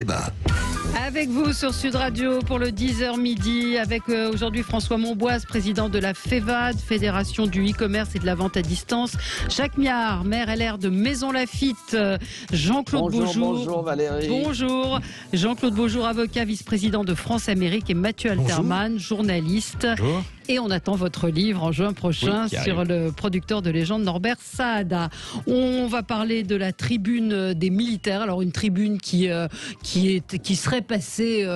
Bah. Avec vous sur Sud Radio pour le 10h midi, avec aujourd'hui François Monboise, président de la FEVAD, Fédération du e-commerce et de la vente à distance. Jacques Miard, maire LR de Maison Lafitte. Jean-Claude Beaujour. Bonjour Valérie. Bonjour. Jean-Claude Beaujour, avocat, vice-président de France Amérique, et Mathieu Alterman, journaliste. Bonjour. Et on attend votre livre en juin prochain sur le producteur de légende Norbert Saada. On va parler de la tribune des militaires. Alors une tribune qui serait passée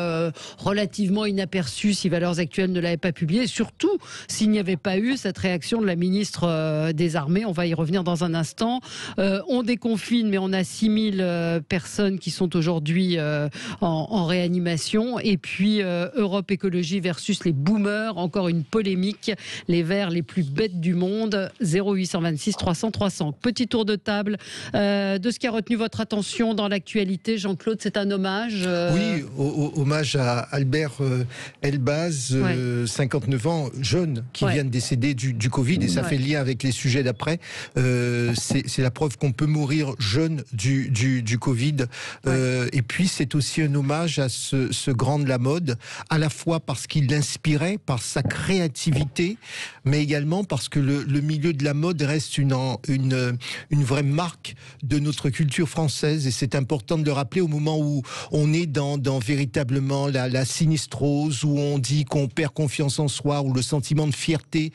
relativement inaperçue si Valeurs Actuelles ne l'avait pas publiée. Surtout s'il n'y avait pas eu cette réaction de la ministre des Armées. On va y revenir dans un instant. On déconfine, mais on a 6000 personnes qui sont aujourd'hui en réanimation. Et puis Europe Écologie versus les boomers. Encore une polémique. Les Verts les plus bêtes du monde. 0826 300 300. Petit tour de table de ce qui a retenu votre attention dans l'actualité. Jean-Claude, c'est un hommage. Oui, hommage à Albert Elbaz, 59 ans, jeune, qui vient de décéder du Covid, et ça fait lien avec les sujets d'après. C'est la preuve qu'on peut mourir jeune du Covid. Et puis c'est aussi un hommage à ce grand de la mode, à la fois parce qu'il l'inspirait, par sa créativité, mais également parce que le milieu de la mode reste une vraie marque de notre culture française, et c'est important de le rappeler au moment où on est dans véritablement la sinistrose, où on dit qu'on perd confiance en soi, où le sentiment de fierté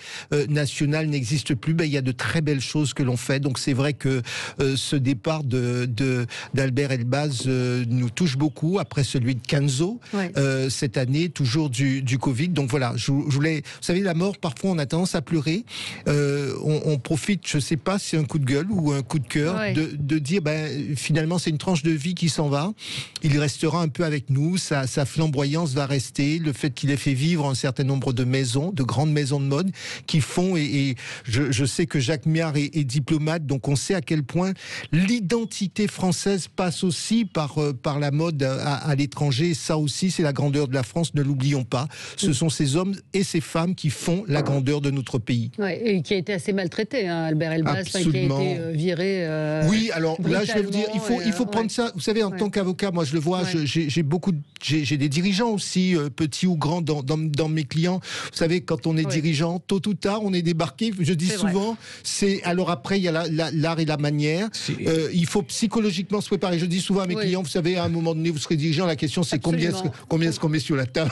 nationale n'existe plus. Il y a de très belles choses que l'on fait, donc c'est vrai que ce départ d'Albert Elbaz nous touche beaucoup, après celui de Kenzo cette année, toujours du Covid. Donc voilà, je voulais... Vous savez, la mort, parfois on a tendance à pleurer, on profite, je ne sais pas si c'est un coup de gueule ou un coup de cœur, de dire finalement c'est une tranche de vie qui s'en va, il restera un peu avec nous, sa flamboyance va rester, le fait qu'il ait fait vivre un certain nombre de maisons, de grandes maisons de mode qui font, et je sais que Jacques Miard est diplomate, donc on sait à quel point l'identité française passe aussi par la mode à l'étranger. Ça aussi, c'est la grandeur de la France, ne l'oublions pas. Ce sont ces hommes et ces femmes qui font la grandeur de notre pays. Et qui a été assez maltraité, Albert Elbaz, qui a été viré. Oui, alors là, je vais vous dire, il faut prendre ça. Vous savez, en tant qu'avocat, moi, je le vois, j'ai des dirigeants aussi, petits ou grands, dans mes clients. Vous savez, quand on est dirigeant, tôt ou tard, on est débarqué. Je dis souvent, alors après, il y a l'art et la manière. Il faut psychologiquement se préparer. Je dis souvent à mes clients, vous savez, à un moment donné, vous serez dirigeant, la question, c'est combien est-ce qu'on met sur la table.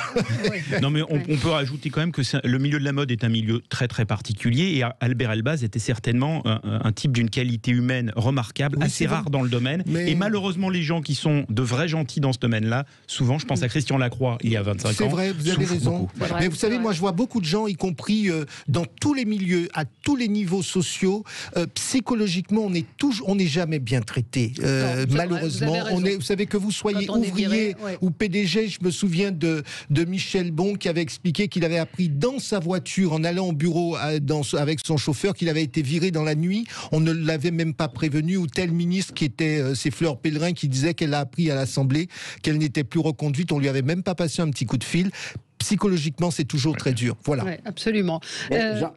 Non, mais on peut rajouter quand même que le milieu de la mode est un milieu très très particulier, et Albert Elbaz était certainement un type d'une qualité humaine remarquable, assez rare dans le domaine. Et malheureusement, les gens qui sont de vrais gentils dans ce domaine-là, souvent, je pense à Christian Lacroix, il y a 25 ans. C'est vrai, vous avez raison. Mais vous savez, moi, je vois beaucoup de gens, y compris dans tous les milieux, à tous les niveaux sociaux, psychologiquement, on n'est jamais bien traité. Malheureusement, vous savez, que vous soyez ouvrier ou PDG, je me souviens de Michel Bon qui avait expliqué qu'il avait appris dans sa voiture, en allant au bureau avec son chauffeur, qu'il avait été viré dans la nuit. On ne l'avait même pas prévenu. Ou tel ministre qui était, c'est Fleur Pellerin, qui disait qu'elle a appris à l'Assemblée qu'elle n'était plus reconduite. On lui avait même pas passé un petit coup de fil. Psychologiquement, c'est toujours très dur. Voilà. Oui, absolument.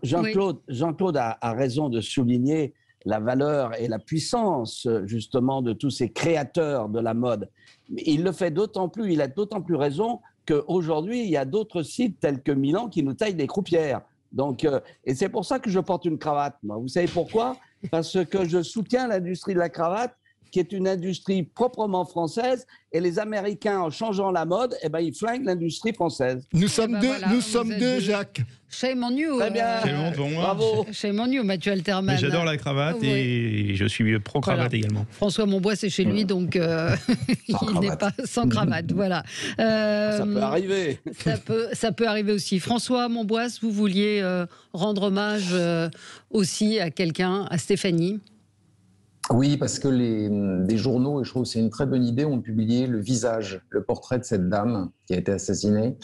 Jean-Claude a raison de souligner la valeur et la puissance, justement, de tous ces créateurs de la mode. Il le fait d'autant plus, il a d'autant plus raison qu'aujourd'hui, il y a d'autres sites tels que Milan qui nous taillent des croupières. Donc, et c'est pour ça que je porte une cravate, moi. Vous savez pourquoi ? Parce que je soutiens l'industrie de la cravate, qui est une industrie proprement française, et les Américains, en changeant la mode, ils flinguent l'industrie française. Nous sommes deux, Jacques. Shame on you. Très bien. Bravo. Shame on you, Mathieu Alterman. Mais j'adore la cravate et je suis pro-cravate également. François Monboise, c'est chez lui, donc il n'est pas sans cravate. Voilà. Ça peut arriver. Ça peut arriver aussi. François Monboise, vous vouliez rendre hommage aussi à quelqu'un, à Stéphanie. Oui, parce que des journaux, et je trouve que c'est une très bonne idée, ont publié le visage, le portrait de cette dame qui a été assassinée.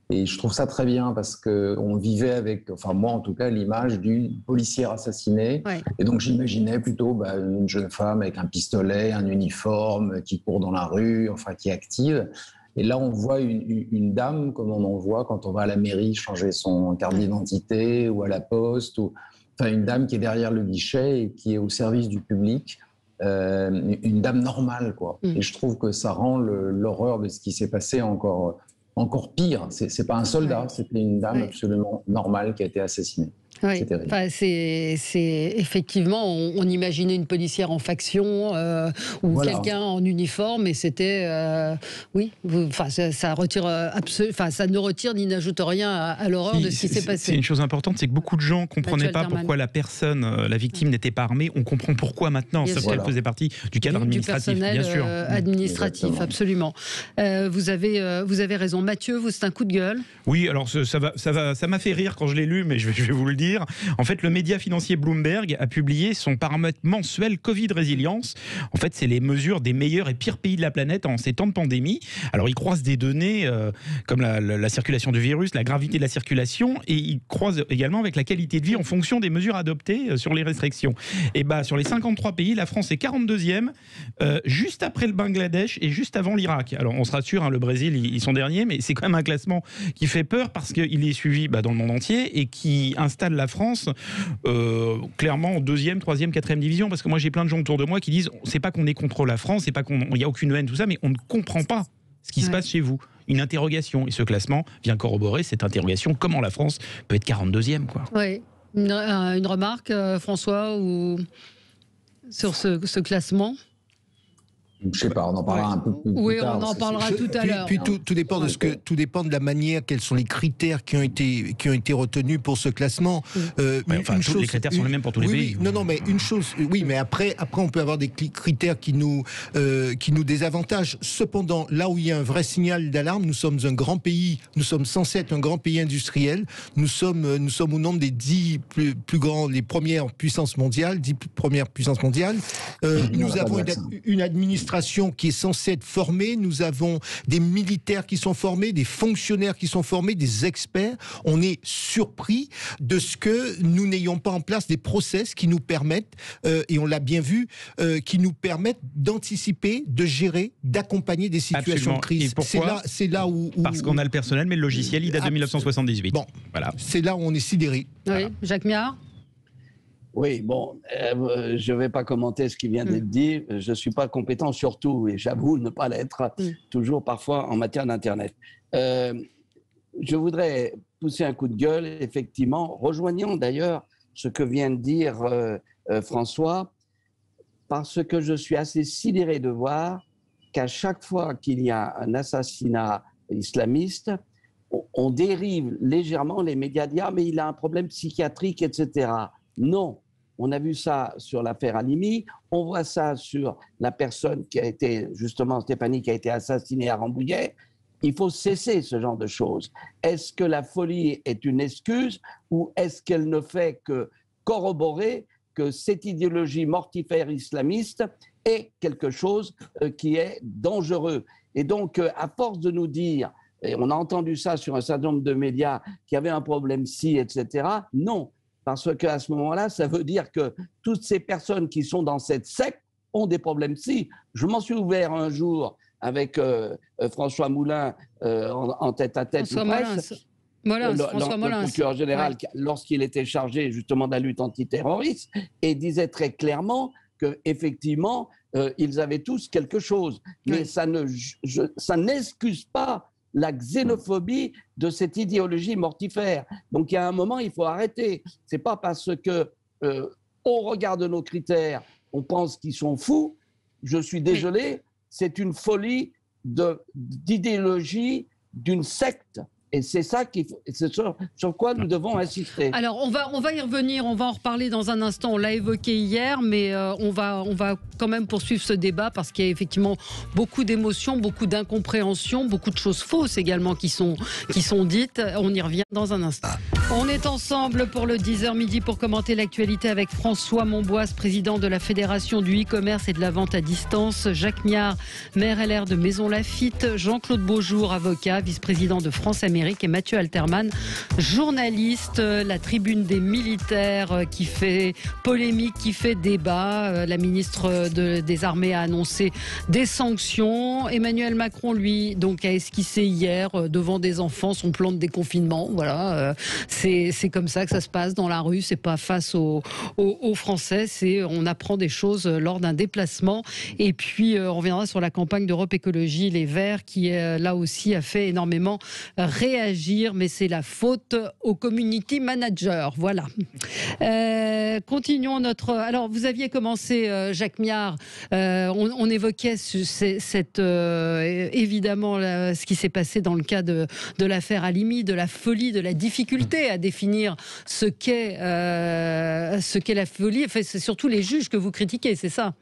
Et je trouve ça très bien parce qu'on vivait avec, enfin moi en tout cas, l'image d'une policière assassinée. Et donc j'imaginais plutôt une jeune femme avec un pistolet, un uniforme, qui court dans la rue, enfin qui est active. Et là, on voit une dame comme on en voit quand on va à la mairie changer son carte d'identité ou à la poste, ou enfin une dame qui est derrière le guichet et qui est au service du public. une dame normale, quoi. Et je trouve que ça rend l'horreur de ce qui s'est passé encore pire. C'est pas un soldat, c'était une dame absolument normale qui a été assassinée. Oui. Enfin, c'est effectivement, on imaginait une policière en faction ou quelqu'un en uniforme, et c'était ça retire ça ne retire ni n'ajoute rien à l'horreur de ce qui s'est passé. C'est une chose importante, c'est que beaucoup de gens ne comprenaient pas pourquoi la personne, la victime n'était pas armée. On comprend pourquoi maintenant, sauf qu'elle faisait partie du cadre administratif, du personnel, bien sûr. Administratif, exactement. Absolument. Vous avez raison, Mathieu. Vous, c'est un coup de gueule. Oui, alors ça m'a fait rire quand je l'ai lu, mais je vais vous le dire. En fait, le média financier Bloomberg a publié son paramètre mensuel Covid Résilience. En fait, c'est les mesures des meilleurs et pires pays de la planète en ces temps de pandémie. Alors, ils croisent des données comme la circulation du virus, la gravité de la circulation, et ils croisent également avec la qualité de vie en fonction des mesures adoptées sur les restrictions. Et sur les 53 pays, la France est 42e, juste après le Bangladesh et juste avant l'Irak. Alors, on se rassure, le Brésil, ils sont derniers, mais c'est quand même un classement qui fait peur parce qu'il est suivi dans le monde entier et qui installe la France clairement en 2e, 3e, 4e division, parce que moi j'ai plein de gens autour de moi qui disent c'est pas qu'on est contre la France, c'est pas qu'il n'y a aucune haine, tout ça, mais on ne comprend pas ce qui se passe chez vous. Une interrogation, et ce classement vient corroborer cette interrogation, comment la France peut être 42e, quoi. Oui, une remarque, François, sur ce classement? Je sais pas, on en parlera un peu plus tard. Oui, on en parlera tout à l'heure. Puis tout dépend tout dépend de la manière, quels sont les critères qui ont été retenus pour ce classement. Les critères sont les mêmes pour tous les pays. Non, mais une chose, mais après on peut avoir des critères qui nous désavantagent. Cependant, là où il y a un vrai signal d'alarme, nous sommes un grand pays, nous sommes censés être un grand pays industriel. Nous sommes au nombre des 10 plus grands, les premières puissances mondiales, 10 premières puissances mondiales. Nous avons une administration qui est censée être formée, nous avons des militaires qui sont formés, des fonctionnaires qui sont formés, des experts. On est surpris de ce que nous n'ayons pas en place des process qui nous permettent, et on l'a bien vu, qui nous permettent d'anticiper, de gérer, d'accompagner des situations de crise. C'est là où... Parce qu'on a le personnel, mais le logiciel, il date de 1978. Bon, voilà. C'est là où on est sidéré. Oui, voilà. Jacques Miard. Oui, je ne vais pas commenter ce qui vient d'être dit. Je ne suis pas compétent sur tout, et j'avoue ne pas l'être toujours parfois en matière d'Internet. Je voudrais pousser un coup de gueule, effectivement, rejoignant d'ailleurs ce que vient de dire François, parce que je suis assez sidéré de voir qu'à chaque fois qu'il y a un assassinat islamiste, on dérive légèrement, les médias disent « Ah, mais il a un problème psychiatrique, etc. » Non. On a vu ça sur l'affaire Halimi, on voit ça sur la personne qui a été, justement, Stéphanie, qui a été assassinée à Rambouillet. Il faut cesser ce genre de choses. Est-ce que la folie est une excuse ou est-ce qu'elle ne fait que corroborer que cette idéologie mortifère islamiste est quelque chose qui est dangereux? Et donc, à force de nous dire, et on a entendu ça sur un certain nombre de médias, qu'il y avait un problème ci, etc., non. Parce qu'à ce moment-là, ça veut dire que toutes ces personnes qui sont dans cette secte ont des problèmes psy. Je m'en suis ouvert un jour avec François Moulin en tête-à-tête. Le procureur général, lorsqu'il était chargé justement de la lutte antiterroriste, et disait très clairement qu'effectivement, ils avaient tous quelque chose. Mais ça n'excuse pas la xénophobie de cette idéologie mortifère. Donc, il y a un moment, il faut arrêter. C'est pas parce que, au regard de nos critères, on pense qu'ils sont fous. Je suis désolé, c'est une folie d'idéologie d'une secte. Et c'est ça c'est sur quoi nous devons insister. Alors, on va y revenir, on va en reparler dans un instant. On l'a évoqué hier, mais on va quand même poursuivre ce débat parce qu'il y a effectivement beaucoup d'émotions, beaucoup d'incompréhension, beaucoup de choses fausses également qui sont dites. On y revient dans un instant. On est ensemble pour le 10h midi pour commenter l'actualité avec François Monboise, président de la Fédération du e-commerce et de la vente à distance, Jacques Miard, maire LR de Maisons Laffitte, Jean-Claude Beaujour, avocat, vice-président de France Amérique, et Mathieu Alterman, journaliste. La tribune des militaires qui fait polémique, qui fait débat. La ministre des Armées a annoncé des sanctions. Emmanuel Macron, lui, donc, a esquissé hier devant des enfants son plan de déconfinement. Voilà, C'est comme ça que ça se passe dans la rue, c'est pas face aux Français, on apprend des choses lors d'un déplacement. Et puis on reviendra sur la campagne d'Europe Écologie Les Verts qui là aussi a fait énormément réagir, mais c'est la faute aux community managers. Voilà. Continuons notre... Alors vous aviez commencé, Jacques Miard, on évoquait évidemment ce qui s'est passé dans le cas de l'affaire Halimi, de la folie, de la difficulté à définir ce qu'est la folie. Enfin, c'est surtout les juges que vous critiquez, c'est ça?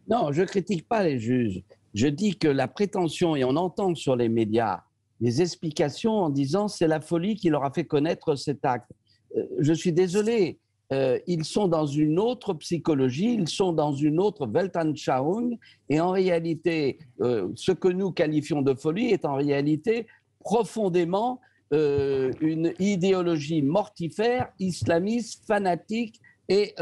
Non, je ne critique pas les juges. Je dis que la prétention, et on entend sur les médias des explications en disant c'est la folie qui leur a fait connaître cet acte. Je suis désolé, ils sont dans une autre psychologie, ils sont dans une autre Weltanschauung, et en réalité, ce que nous qualifions de folie est en réalité profondément une idéologie mortifère, islamiste, fanatique et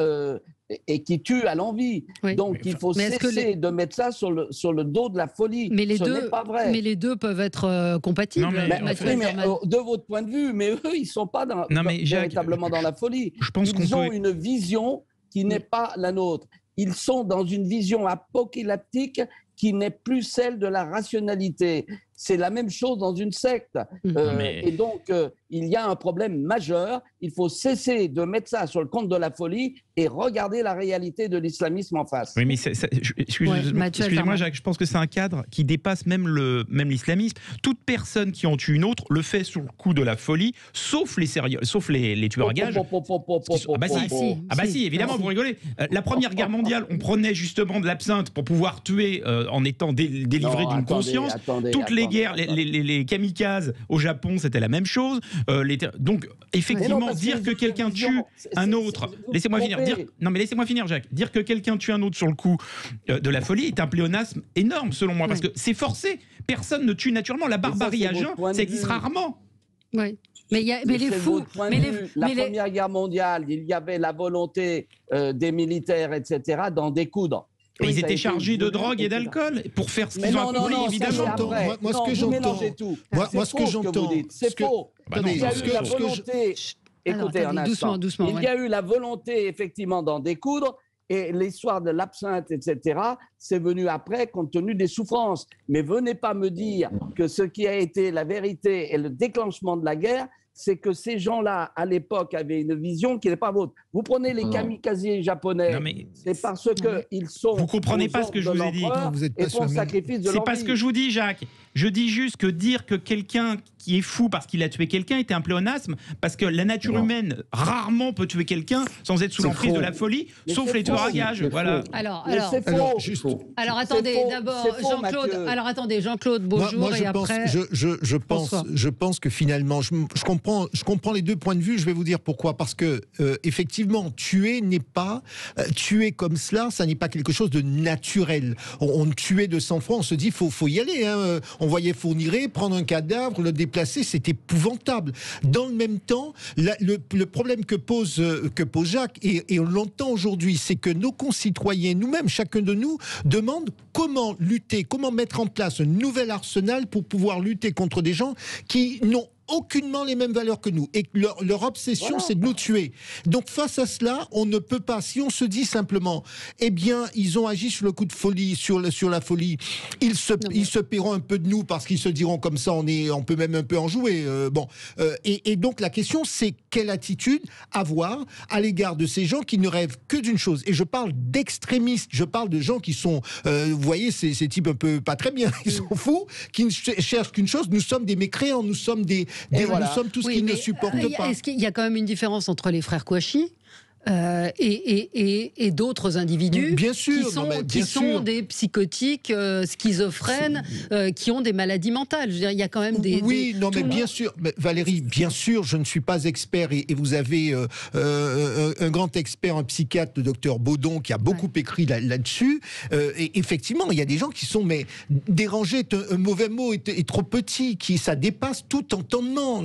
qui tue à l'envi. Oui. Donc il faut cesser de mettre ça sur le dos de la folie. Mais ce n'est pas vrai. Mais les deux peuvent être compatibles. Non, de votre point de vue, mais eux, ils ne sont pas véritablement dans la folie. Ils ont une vision qui n'est pas la nôtre. Ils sont dans une vision apocalyptique qui n'est plus celle de la rationalité. C'est la même chose dans une secte. Et donc, il y a un problème majeur. Il faut cesser de mettre ça sur le compte de la folie et regarder la réalité de l'islamisme en face. Oui, mais excusez-moi, Jacques, je pense que c'est un cadre qui dépasse même l'islamisme. Toute personne qui en tue une autre le fait sur le coup de la folie, sauf les tueurs à gages. Si, évidemment, vous rigolez. La Première Guerre mondiale, on prenait justement de l'absinthe pour pouvoir tuer en étant délivré d'une conscience. Toutes les guerres, les kamikazes au Japon, c'était la même chose. Donc, effectivement, dire que quelqu'un tue un autre... Laissez-moi finir. Laissez-moi finir, Jacques. Dire que quelqu'un tue un autre sur le coup de la folie est un pléonasme énorme, selon moi, parce que c'est forcé. Personne ne tue naturellement. La barbarie à jeun, ça existe rarement. Oui. Mais les fous... La Première Guerre mondiale, il y avait la volonté des militaires, etc., d'en découdre. Et ils étaient chargés de drogue et d'alcool pour faire ce qu'ils ont accompli, évidemment. Moi, ce que j'entends... Moi, ce que j'entends... C'est faux. Il y a eu la volonté... Écoutez un instant. Doucement, il y a eu la volonté, effectivement, d'en découdre. Et l'histoire de l'absinthe, etc., c'est venu après, compte tenu des souffrances. Mais venez pas me dire que ce qui a été la vérité et le déclenchement de la guerre, c'est que ces gens-là, à l'époque, avaient une vision qui n'est pas vôtre. Vous prenez les kamikazes japonais, c'est parce qu'ils sont... Vous ne comprenez pas ce que je vous ai dit. Et font sacrifice de leur vie. C'est pas ce que je vous dis, Jacques. Je dis juste que dire que quelqu'un qui est fou parce qu'il a tué quelqu'un était un pléonasme, parce que la nature humaine rarement peut tuer quelqu'un sans être sous l'emprise de la folie, sauf les tueurs à gages. Voilà. Alors, attendez, d'abord, Jean-Claude. Alors, attendez, Jean-Claude, bonjour, et après... Je pense que finalement, je comprends les deux points de vue. Je vais vous dire pourquoi. Parce que effectivement, tuer n'est pas tuer comme cela. Ça n'est pas quelque chose de naturel. On tuait de sang-froid. On se dit faut y aller. Hein. On voyait Fourniret prendre un cadavre, le déplacer. C'est épouvantable. Dans le même temps, le problème que pose Jacques et on l'entend aujourd'hui, c'est que nos concitoyens, nous-mêmes, chacun de nous, demande comment lutter, comment mettre en place un nouvel arsenal pour pouvoir lutter contre des gens qui n'ont aucunement les mêmes valeurs que nous et leur obsession c'est de nous tuer. Donc face à cela, on ne peut pas, si on se dit simplement eh bien ils ont agi sur le coup de folie, sur la folie, ils se paieront un peu de nous parce qu'ils se diront comme ça on peut même un peu en jouer. Et donc la question c'est quelle attitude avoir à l'égard de ces gens qui ne rêvent que d'une chose. Et je parle d'extrémistes, je parle de gens qui sont vous voyez ces types un peu pas très bien, ils sont fous, qui ne cherchent qu'une chose, nous sommes des mécréants, nous sommes nous sommes tous qui ne supportent pas. Est-ce qu'il y a quand même une différence entre les frères Kouachi et d'autres individus qui sont des psychotiques, schizophrènes, qui ont des maladies mentales. Je veux dire, il y a quand même des... bien sûr. Mais Valérie, bien sûr, je ne suis pas expert et vous avez un grand expert, un psychiatre, le docteur Baudon, qui a beaucoup écrit là-dessus. Et effectivement, il y a des gens qui sont dérangés, un mauvais mot, est trop petit, ça dépasse tout entendement.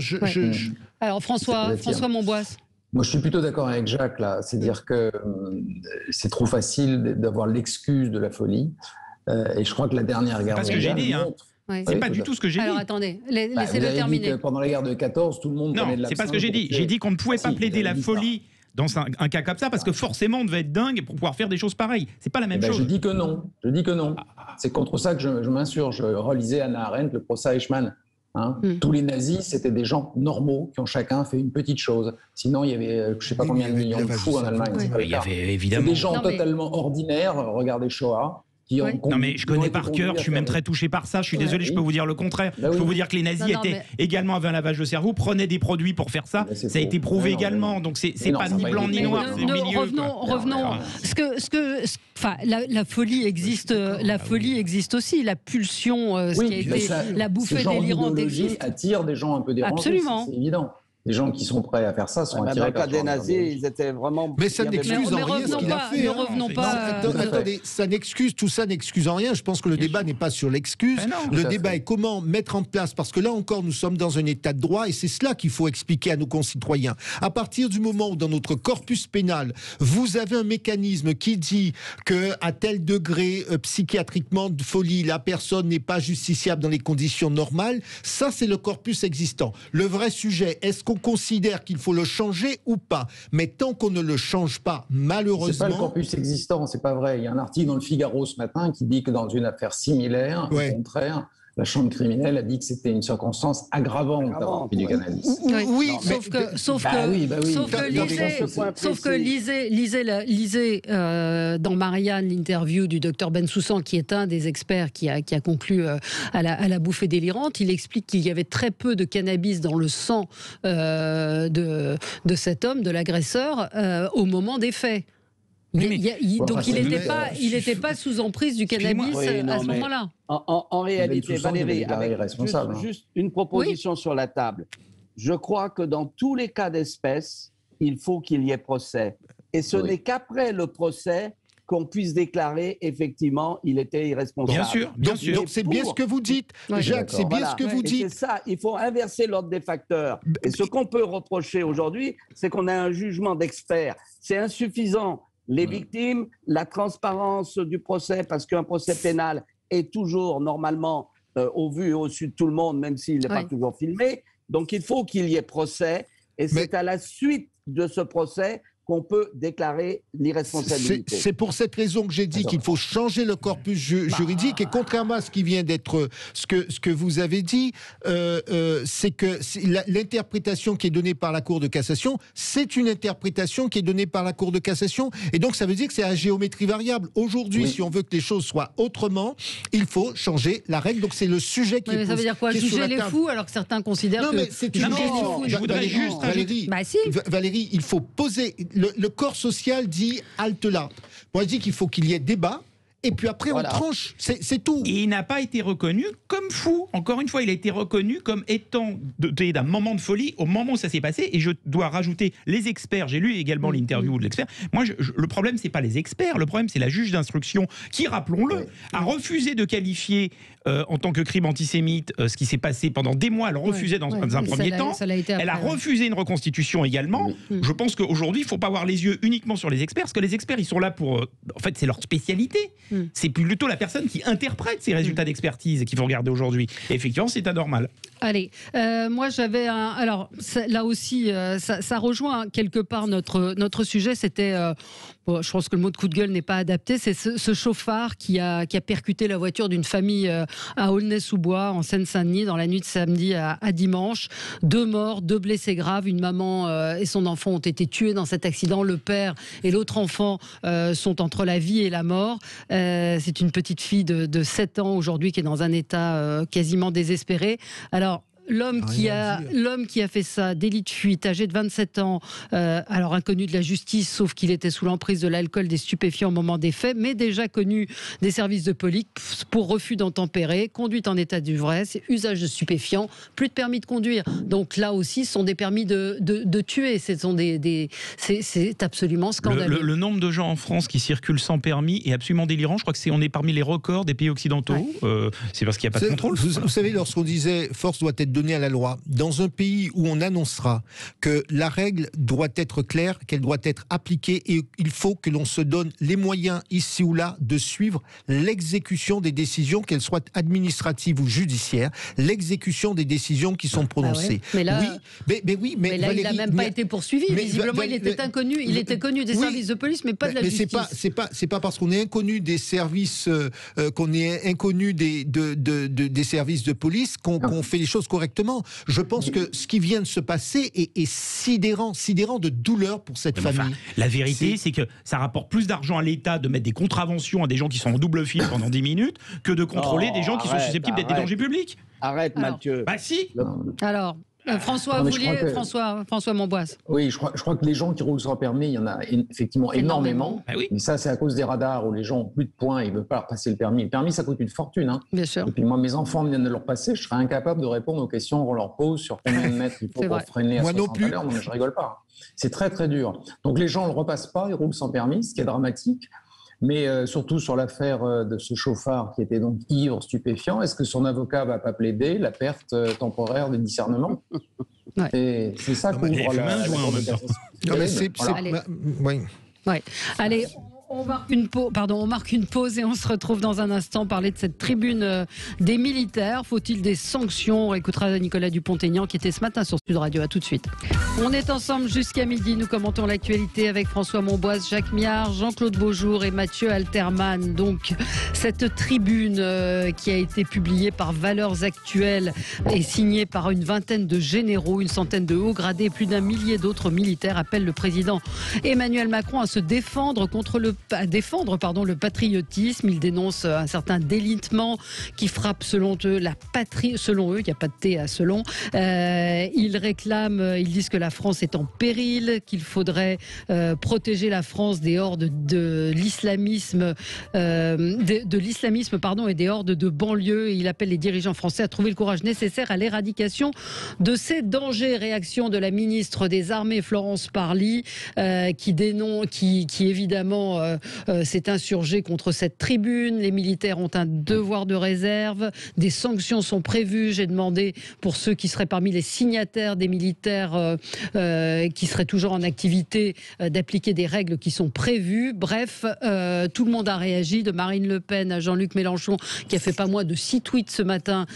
Alors François Monboisse. Moi, je suis plutôt d'accord avec Jacques, là. C'est-à-dire que c'est trop facile d'avoir l'excuse de la folie. Et je crois que la dernière guerre mondiale C'est pas du tout ce que j'ai dit. Alors attendez, laissez-le terminer. Pendant la guerre de 14, tout le monde prenait de l'absinthe. Non, c'est pas ce que j'ai dit. J'ai dit qu'on ne pouvait pas plaider la folie dans un cas comme ça, parce que forcément, on devait être dingue pour pouvoir faire des choses pareilles. C'est pas la même chose. Je dis que non. C'est contre ça que je m'insurge. Je relisais Hannah Arendt, le procès Eichmann. Tous les nazis, c'était des gens normaux qui ont chacun fait une petite chose. Sinon, il y avait, je ne sais pas combien de millions de fous en Allemagne. Il y avait évidemment des gens totalement ordinaires. Regardez Shoah. Non mais je connais par cœur, je suis même très touché par ça, je suis désolé, je peux vous dire le contraire. Je peux vous dire que les nazis également avaient un lavage de cerveau, prenaient des produits pour faire ça, ça a été prouvé également, donc c'est pas ni blanc ni noir, c'est milieu. Revenons. La folie existe, aussi, la pulsion, qui a été la bouffée délirante existe. Attire des gens un peu dérangés, absolument. C'est évident. Les gens qui sont prêts à faire ça sont attirés par le cas des nazis, ils étaient vraiment... Mais ça n'excuse en rien ce qu'il a fait. Ne revenons pas... Attendez, tout ça n'excuse en rien. Je pense que le débat n'est pas sur l'excuse. Le débat est comment mettre en place, parce que là encore, nous sommes dans un état de droit et c'est cela qu'il faut expliquer à nos concitoyens. À partir du moment où, dans notre corpus pénal, vous avez un mécanisme qui dit qu'à tel degré, psychiatriquement, de folie, la personne n'est pas justiciable dans les conditions normales, ça, c'est le corpus existant. Le vrai sujet, est-ce qu'on considère qu'il faut le changer ou pas? Mais tant qu'on ne le change pas, malheureusement... C'est pas le corpus existant, c'est pas vrai. Il y a un article dans le Figaro ce matin qui dit que dans une affaire similaire, au contraire, la chambre criminelle a dit que c'était une circonstance aggravante d'avoir pris du cannabis. Sauf que lisez dans Marianne l'interview du docteur Bensoussan, qui est un des experts qui a conclu à la bouffée délirante. Il explique qu'il y avait très peu de cannabis dans le sang de cet homme, de l'agresseur, au moment des faits. Donc il n'était pas sous emprise du cannabis à ce moment-là. En réalité, Valérie, avec juste une proposition sur la table. Je crois que dans tous les cas d'espèce, il faut qu'il y ait procès. Et ce n'est qu'après le procès qu'on puisse déclarer effectivement il était irresponsable. Bien sûr. Donc c'est bien ce que vous dites, Jacques, c'est bien ce que vous dites. C'est ça, il faut inverser l'ordre des facteurs. Et ce qu'on peut reprocher aujourd'hui, c'est qu'on a un jugement d'experts. C'est insuffisant. Les victimes, la transparence du procès, parce qu'un procès pénal est toujours normalement au vu et au su de tout le monde, même s'il n'est pas toujours filmé. Donc il faut qu'il y ait procès, et c'est à la suite de ce procès qu'on peut déclarer l'irresponsabilité. C'est pour cette raison que j'ai dit qu'il faut changer le corpus juridique, et contrairement à ce qui vient d'être ce que vous avez dit, c'est que l'interprétation qui est donnée par la Cour de cassation, c'est une interprétation qui est donnée par la Cour de cassation, et donc ça veut dire que c'est à géométrie variable. Aujourd'hui, si on veut que les choses soient autrement, il faut changer la règle. Donc c'est le sujet qui est ça veut dire quoi? Juger les fous, alors que certains considèrent que... Je voudrais juste Valérie, il faut poser... Le corps social dit halte là. Moi, je dis qu'il faut qu'il y ait débat. Et puis après, on tranche, c'est tout. Et il n'a pas été reconnu comme fou. Encore une fois, il a été reconnu comme étant d'un moment de folie au moment où ça s'est passé. Et je dois rajouter les experts. J'ai lu également l'interview de l'expert. Moi, le problème, c'est pas les experts. Le problème, c'est la juge d'instruction qui, rappelons-le, a refusé de qualifier en tant que crime antisémite ce qui s'est passé pendant des mois. Elle refusait dans un premier temps. Elle a refusé une reconstitution également. Je pense qu'aujourd'hui, il ne faut pas avoir les yeux uniquement sur les experts, parce que les experts, ils sont là pour... en fait, c'est leur spécialité. C'est plutôt la personne qui interprète ces résultats d'expertise qu'il faut regarder aujourd'hui. Et effectivement, c'est anormal. Allez, moi j'avais un... Alors là aussi, ça rejoint quelque part notre sujet. C'était, je pense que le mot de coup de gueule n'est pas adapté. C'est ce chauffard qui a percuté la voiture d'une famille à Aulnay-sous-Bois, en Seine-Saint-Denis, dans la nuit de samedi à dimanche. 2 morts, 2 blessés graves. Une maman et son enfant ont été tués dans cet accident. Le père et l'autre enfant sont entre la vie et la mort. C'est une petite fille de 7 ans aujourd'hui qui est dans un état quasiment désespéré. Alors, l'homme qui a fait ça, délit de fuite, âgé de 27 ans, alors inconnu de la justice, sauf qu'il était sous l'emprise de l'alcool, des stupéfiants au moment des faits, mais déjà connu des services de police pour refus d'entempérer, conduite en état d'ivresse, usage de stupéfiants, plus de permis de conduire. Donc là aussi, ce sont des permis de tuer. C'est absolument scandaleux. Le nombre de gens en France qui circulent sans permis est absolument délirant. Je crois qu'on est parmi les records des pays occidentaux. C'est parce qu'il n'y a pas de contrôle. Vous savez, lorsqu'on disait « force doit être donné à la loi. Dans un pays où on annoncera que la règle doit être claire, qu'elle doit être appliquée et il faut que l'on se donne les moyens ici ou là de suivre l'exécution des décisions, qu'elles soient administratives ou judiciaires, l'exécution des décisions qui sont prononcées. Ah ouais. Mais là, Valérie, il n'a même pas été poursuivi. Visiblement, il était inconnu. Il était connu des services de police, mais pas de la justice. C'est pas parce qu'on est inconnu des services, qu'on est inconnu des services de police qu'on fait les choses correctement. Je pense que ce qui vient de se passer est sidérant de douleur pour cette famille. Enfin, la vérité, c'est que ça rapporte plus d'argent à l'État de mettre des contraventions à des gens qui sont en double fil pendant 10 minutes que de contrôler des gens qui sont susceptibles d'être des dangers publics. Arrête, Mathieu. Bah si. Alors, François, François Monboise. Oui, je crois que les gens qui roulent sans permis, il y en a effectivement énormément. Ah oui. Mais ça, c'est à cause des radars où les gens ont plus de points et ils ne veulent pas leur passer le permis. Le permis, ça coûte une fortune. Hein. Bien sûr. Et puis moi, mes enfants viennent de leur passer, je serais incapable de répondre aux questions qu'on leur pose sur combien de mètres il faut pour freiner à 60 à l'heure. Non, mais je rigole pas. C'est très, très dur. Donc les gens ne le repassent pas, ils roulent sans permis, ce qui est dramatique. Mais surtout sur l'affaire de ce chauffard qui était donc ivre, stupéfiant, est-ce que son avocat va pas plaider la perte temporaire de discernement? Ouais. Et c'est ça qu'ouvre la en même temps. Non, mais oui. Ouais. Allez. On marque une pause et on se retrouve dans un instant parler de cette tribune des militaires. Faut-il des sanctions? On écoutera Nicolas Dupont-Aignan qui était ce matin sur Sud Radio. À tout de suite. On est ensemble jusqu'à midi. Nous commentons l'actualité avec François Monboise, Jacques Miard, Jean-Claude Beaujour et Mathieu Alterman. Donc, cette tribune qui a été publiée par Valeurs Actuelles et signée par une vingtaine de généraux, une centaine de hauts gradés, plus d'un millier d'autres militaires appellent le président Emmanuel Macron à se défendre le patriotisme. Ils dénoncent un certain délitement qui frappe selon eux la patrie, selon eux, il n'y a pas de thé à selon. Ils disent que la France est en péril, qu'il faudrait protéger la France des hordes de l'islamisme, et des hordes de banlieue. Et il appelle les dirigeants français à trouver le courage nécessaire à l'éradication de ces dangers. Réaction de la ministre des Armées, Florence Parly, qui évidemment s'est insurgée contre cette tribune. Les militaires ont un devoir de réserve. Des sanctions sont prévues. J'ai demandé pour ceux qui seraient parmi les signataires des militaires qui seraient toujours en activité d'appliquer des règles qui sont prévues. Bref, tout le monde a réagi, de Marine Le Pen à Jean-Luc Mélenchon qui a fait pas moins de 6 tweets ce matin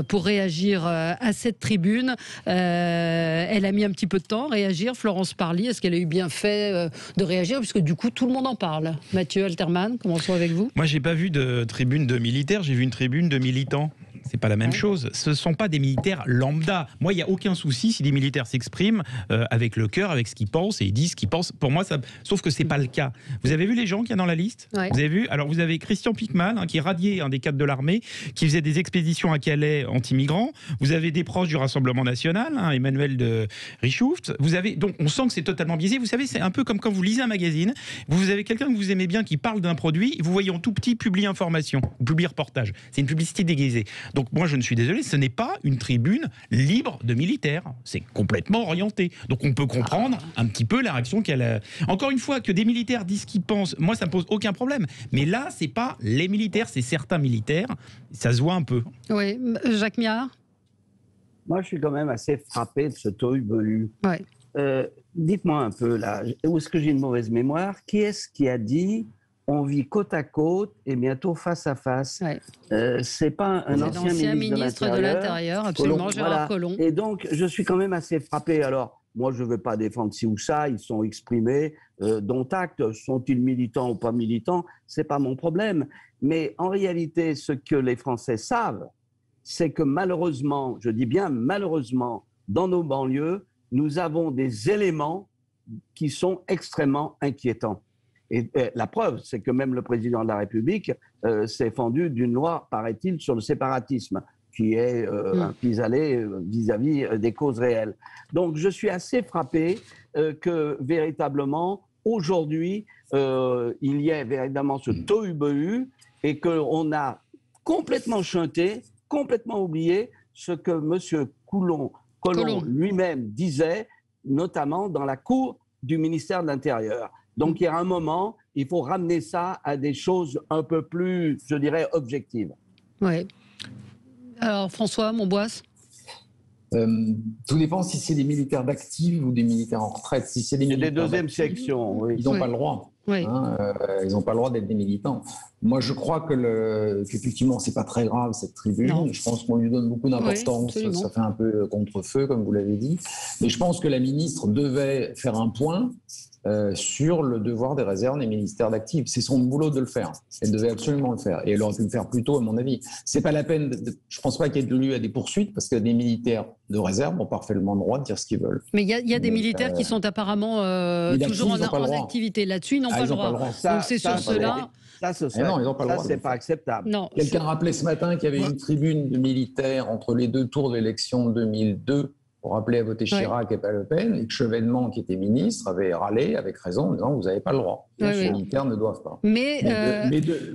pour réagir à cette tribune. Elle a mis un petit peu de temps à réagir. Florence Parly, est-ce qu'elle a eu bien fait de réagir, puisque du coup tout le monde en parle? Mathieu Alterman, commençons avec vous. Moi, j'ai pas vu de tribune de militaires, j'ai vu une tribune de militants. C'est pas la même chose. Ce sont pas des militaires lambda. Moi, il y a aucun souci si des militaires s'expriment avec le cœur, avec ce qu'ils pensent et ils disent ce qu'ils pensent. Pour moi, sauf que c'est pas le cas. Vous avez vu les gens qu'il y a dans la liste? Vous avez vu? Alors, vous avez Christian Pickman, qui est radié, un des cadres de l'armée, qui faisait des expéditions à Calais anti-migrants. Vous avez des proches du Rassemblement national, Emmanuel de Richouft. Donc, on sent que c'est totalement biaisé. Vous savez, c'est un peu comme quand vous lisez un magazine. Vous avez quelqu'un que vous aimez bien qui parle d'un produit. Vous voyez en tout petit publier information, ou publier reportage. C'est une publicité déguisée. Donc moi je ne suis désolé, ce n'est pas une tribune libre de militaires, c'est complètement orienté. Donc on peut comprendre un petit peu la réaction qu'elle a. Encore une fois, que des militaires disent ce qu'ils pensent, moi ça me pose aucun problème. Mais là, c'est pas les militaires, c'est certains militaires, ça se voit un peu. Oui, Jacques Miard. Moi je suis quand même assez frappé de ce tohu-bohu. Ouais. Dites-moi un peu là, où est-ce que j'ai une mauvaise mémoire? Qui est-ce qui a dit on vit côte à côte et bientôt face à face? C'est pas un ancien ministre de l'Intérieur, absolument, Gérard Collomb. Et donc, je suis quand même assez frappé. Alors, moi, je ne veux pas défendre ci ou ça, ils sont exprimés, dont acte. Sont-ils militants ou pas militants? Ce n'est pas mon problème. Mais en réalité, ce que les Français savent, c'est que malheureusement, je dis bien malheureusement, dans nos banlieues, nous avons des éléments qui sont extrêmement inquiétants. Et la preuve, c'est que même le président de la République s'est fendu d'une loi, paraît-il, sur le séparatisme, qui est un pis-aller vis-à-vis des causes réelles. Donc je suis assez frappé que véritablement, aujourd'hui, il y ait véritablement ce tohu-bohu et qu'on a complètement chanté, complètement oublié ce que M. Collomb lui-même disait, notamment dans la cour du ministère de l'Intérieur. Donc, il y a un moment, il faut ramener ça à des choses un peu plus, je dirais, objectives. Oui. Alors, François Monboise? Tout dépend si c'est des militaires d'actifs ou des militaires en retraite. Si c'est des militaires deuxième section, oui. Ils n'ont pas le droit. Oui. Ils n'ont pas le droit d'être des militants. Moi, je crois qu'effectivement, c'est pas très grave cette tribune. Non. Je pense qu'on lui donne beaucoup d'importance. Oui, ça fait un peu contre-feu, comme vous l'avez dit. Mais je pense que la ministre devait faire un point sur le devoir des réserves des militaires d'actifs. C'est son boulot de le faire. Elle devait absolument le faire. Et elle aurait pu le faire plus tôt, à mon avis. C'est pas la peine. Je ne pense pas qu'il y ait lieu à des poursuites parce que des militaires de réserve ont parfaitement le droit de dire ce qu'ils veulent. Mais il y a des militaires qui sont apparemment toujours en activité là-dessus. Ils n'ont pas le droit. Donc c'est sur cela. Ça, non, ils n'ont pas le droit. C'est pas acceptable. Quelqu'un rappelait ce matin qu'il y avait une tribune de militaires entre les deux tours de l'élection de 2002 pour rappeler à voter Chirac et pas Le Pen, et que Chevènement, qui était ministre, avait râlé avec raison en disant vous n'avez pas le droit. Les militaires ne doivent pas. Mais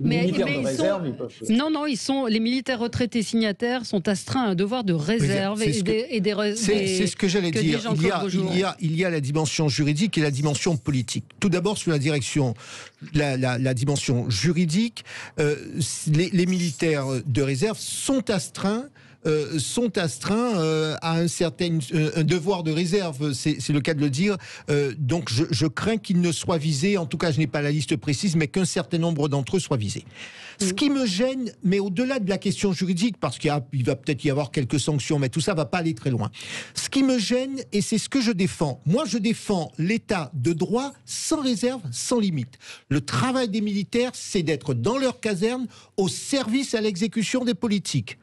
militaires de réserve, ils peuvent. Non, les militaires retraités signataires sont astreints à un devoir de réserve c'est ce que j'allais dire. Il y a la dimension juridique et la dimension politique. Tout d'abord sur la dimension juridique, les militaires de réserve sont astreints à un devoir de réserve, c'est le cas de le dire. Donc je crains qu'ils ne soient visés, en tout cas je n'ai pas la liste précise, mais qu'un certain nombre d'entre eux soient visés. Ce qui me gêne, mais au-delà de la question juridique, parce qu'il va peut-être y avoir quelques sanctions, mais tout ça ne va pas aller très loin. Ce qui me gêne, et c'est ce que je défends, moi je défends l'état de droit sans réserve, sans limite. Le travail des militaires, c'est d'être dans leur caserne, au service à l'exécution des politiques.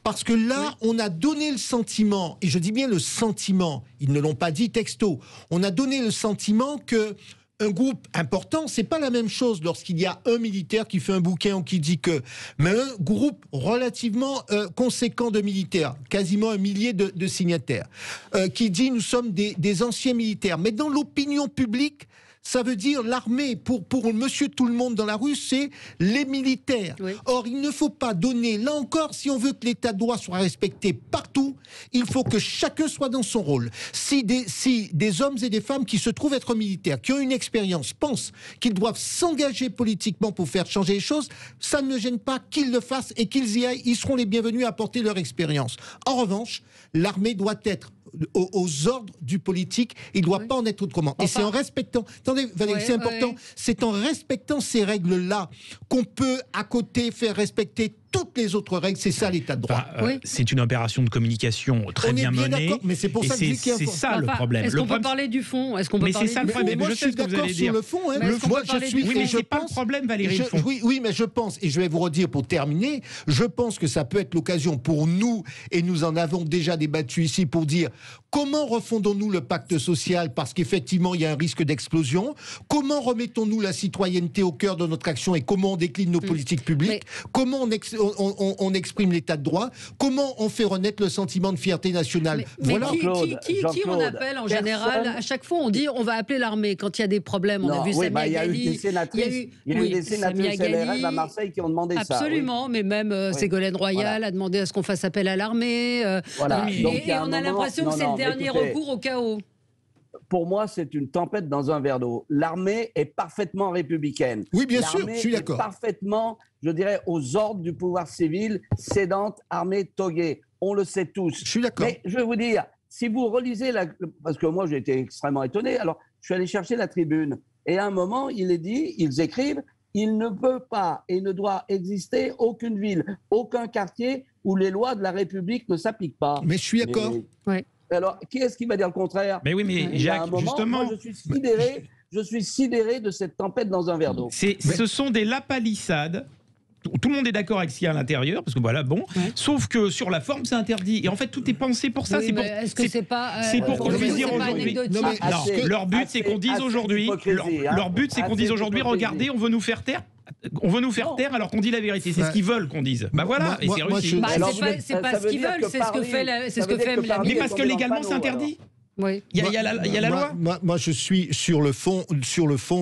Parce que là, on a donné le sentiment, et je dis bien le sentiment, ils ne l'ont pas dit texto, on a donné le sentiment que un groupe important, c'est pas la même chose lorsqu'il y a un militaire qui fait un bouquin ou qui dit que, mais un groupe relativement conséquent de militaires, quasiment 1 millier de signataires, qui dit nous sommes des anciens militaires. Mais dans l'opinion publique, ça veut dire l'armée, pour monsieur tout le monde dans la rue, c'est les militaires. Oui. Or, il ne faut pas donner, là encore, si on veut que l'état de droit soit respecté partout, il faut que chacun soit dans son rôle. Si des hommes et des femmes qui se trouvent être militaires, qui ont une expérience, pensent qu'ils doivent s'engager politiquement pour faire changer les choses, ça ne me gêne pas qu'ils le fassent et qu'ils y aillent, ils seront les bienvenus à apporter leur expérience. En revanche, l'armée doit être aux ordres du politique, il ne doit pas en être autrement. Et c'est en respectant, attendez Valérie, c'est important, c'est en respectant ces règles-là qu'on peut à côté faire respecter toutes les autres règles, c'est ça l'état de droit. C'est une opération de communication très bien menée. Mais c'est pour ça que c'est ça le problème. Est-ce qu'on peut parler du fond? Mais c'est ça le problème. Moi, je suis d'accord sur le fond. Moi, je suis. Oui, mais c'est pas le problème, Valérie. Oui, mais je pense, et je vais vous redire pour terminer, je pense que ça peut être l'occasion pour nous, et nous en avons déjà débattu ici, pour dire comment refondons-nous le pacte social, parce qu'effectivement, il y a un risque d'explosion. Comment remettons-nous la citoyenneté au cœur de notre action et comment on décline nos politiques publiques? Comment on exprime l'état de droit? Comment on fait renaître le sentiment de fierté nationale? Voilà. Qui on appelle en général? À chaque fois, on dit on va appeler l'armée quand il y a des problèmes. On a vu Samia Ghali. Il y a eu des sénatrices LRM à Marseille qui ont demandé ça. Absolument, mais même Ségolène Royal a demandé à ce qu'on fasse appel à l'armée. Et on a l'impression que c'est le dernier recours au chaos. Pour moi, c'est une tempête dans un verre d'eau. L'armée est parfaitement républicaine. Oui, bien sûr, je suis d'accord. Parfaitement, je dirais, aux ordres du pouvoir civil, cédante, armée, toguée. On le sait tous. Je suis d'accord. Mais je vais vous dire, si vous relisez, parce que moi, j'ai été extrêmement étonné, alors je suis allé chercher la tribune. Et à un moment, il est dit, ils écrivent, il ne peut pas et ne doit exister aucune ville, aucun quartier où les lois de la République ne s'appliquent pas. Mais je suis d'accord. Oui. Alors, qui est-ce qui va dire le contraire? Mais oui, mais Jacques, justement... Moi, je suis sidéré de cette tempête dans un verre d'eau. Ce sont des lapalissades. Tout le monde est d'accord avec ce qu'il y a à l'intérieur, parce que voilà, bon. Ouais. Sauf que sur la forme, c'est interdit. Et en fait, tout est pensé pour ça. Oui, c'est pour qu'on puisse dire aujourd'hui. Leur but, c'est qu'on dise aujourd'hui. Leur but, c'est qu'on dise aujourd'hui. Regardez, on veut nous faire taire. On veut nous faire taire alors qu'on dit la vérité. C'est ce qu'ils veulent qu'on dise. Bah voilà, et c'est réussi. C'est pas ce qu'ils veulent, c'est ce que fait la. Mais parce que légalement, c'est interdit. Oui. Il y a la loi. Moi, je suis sur le fond.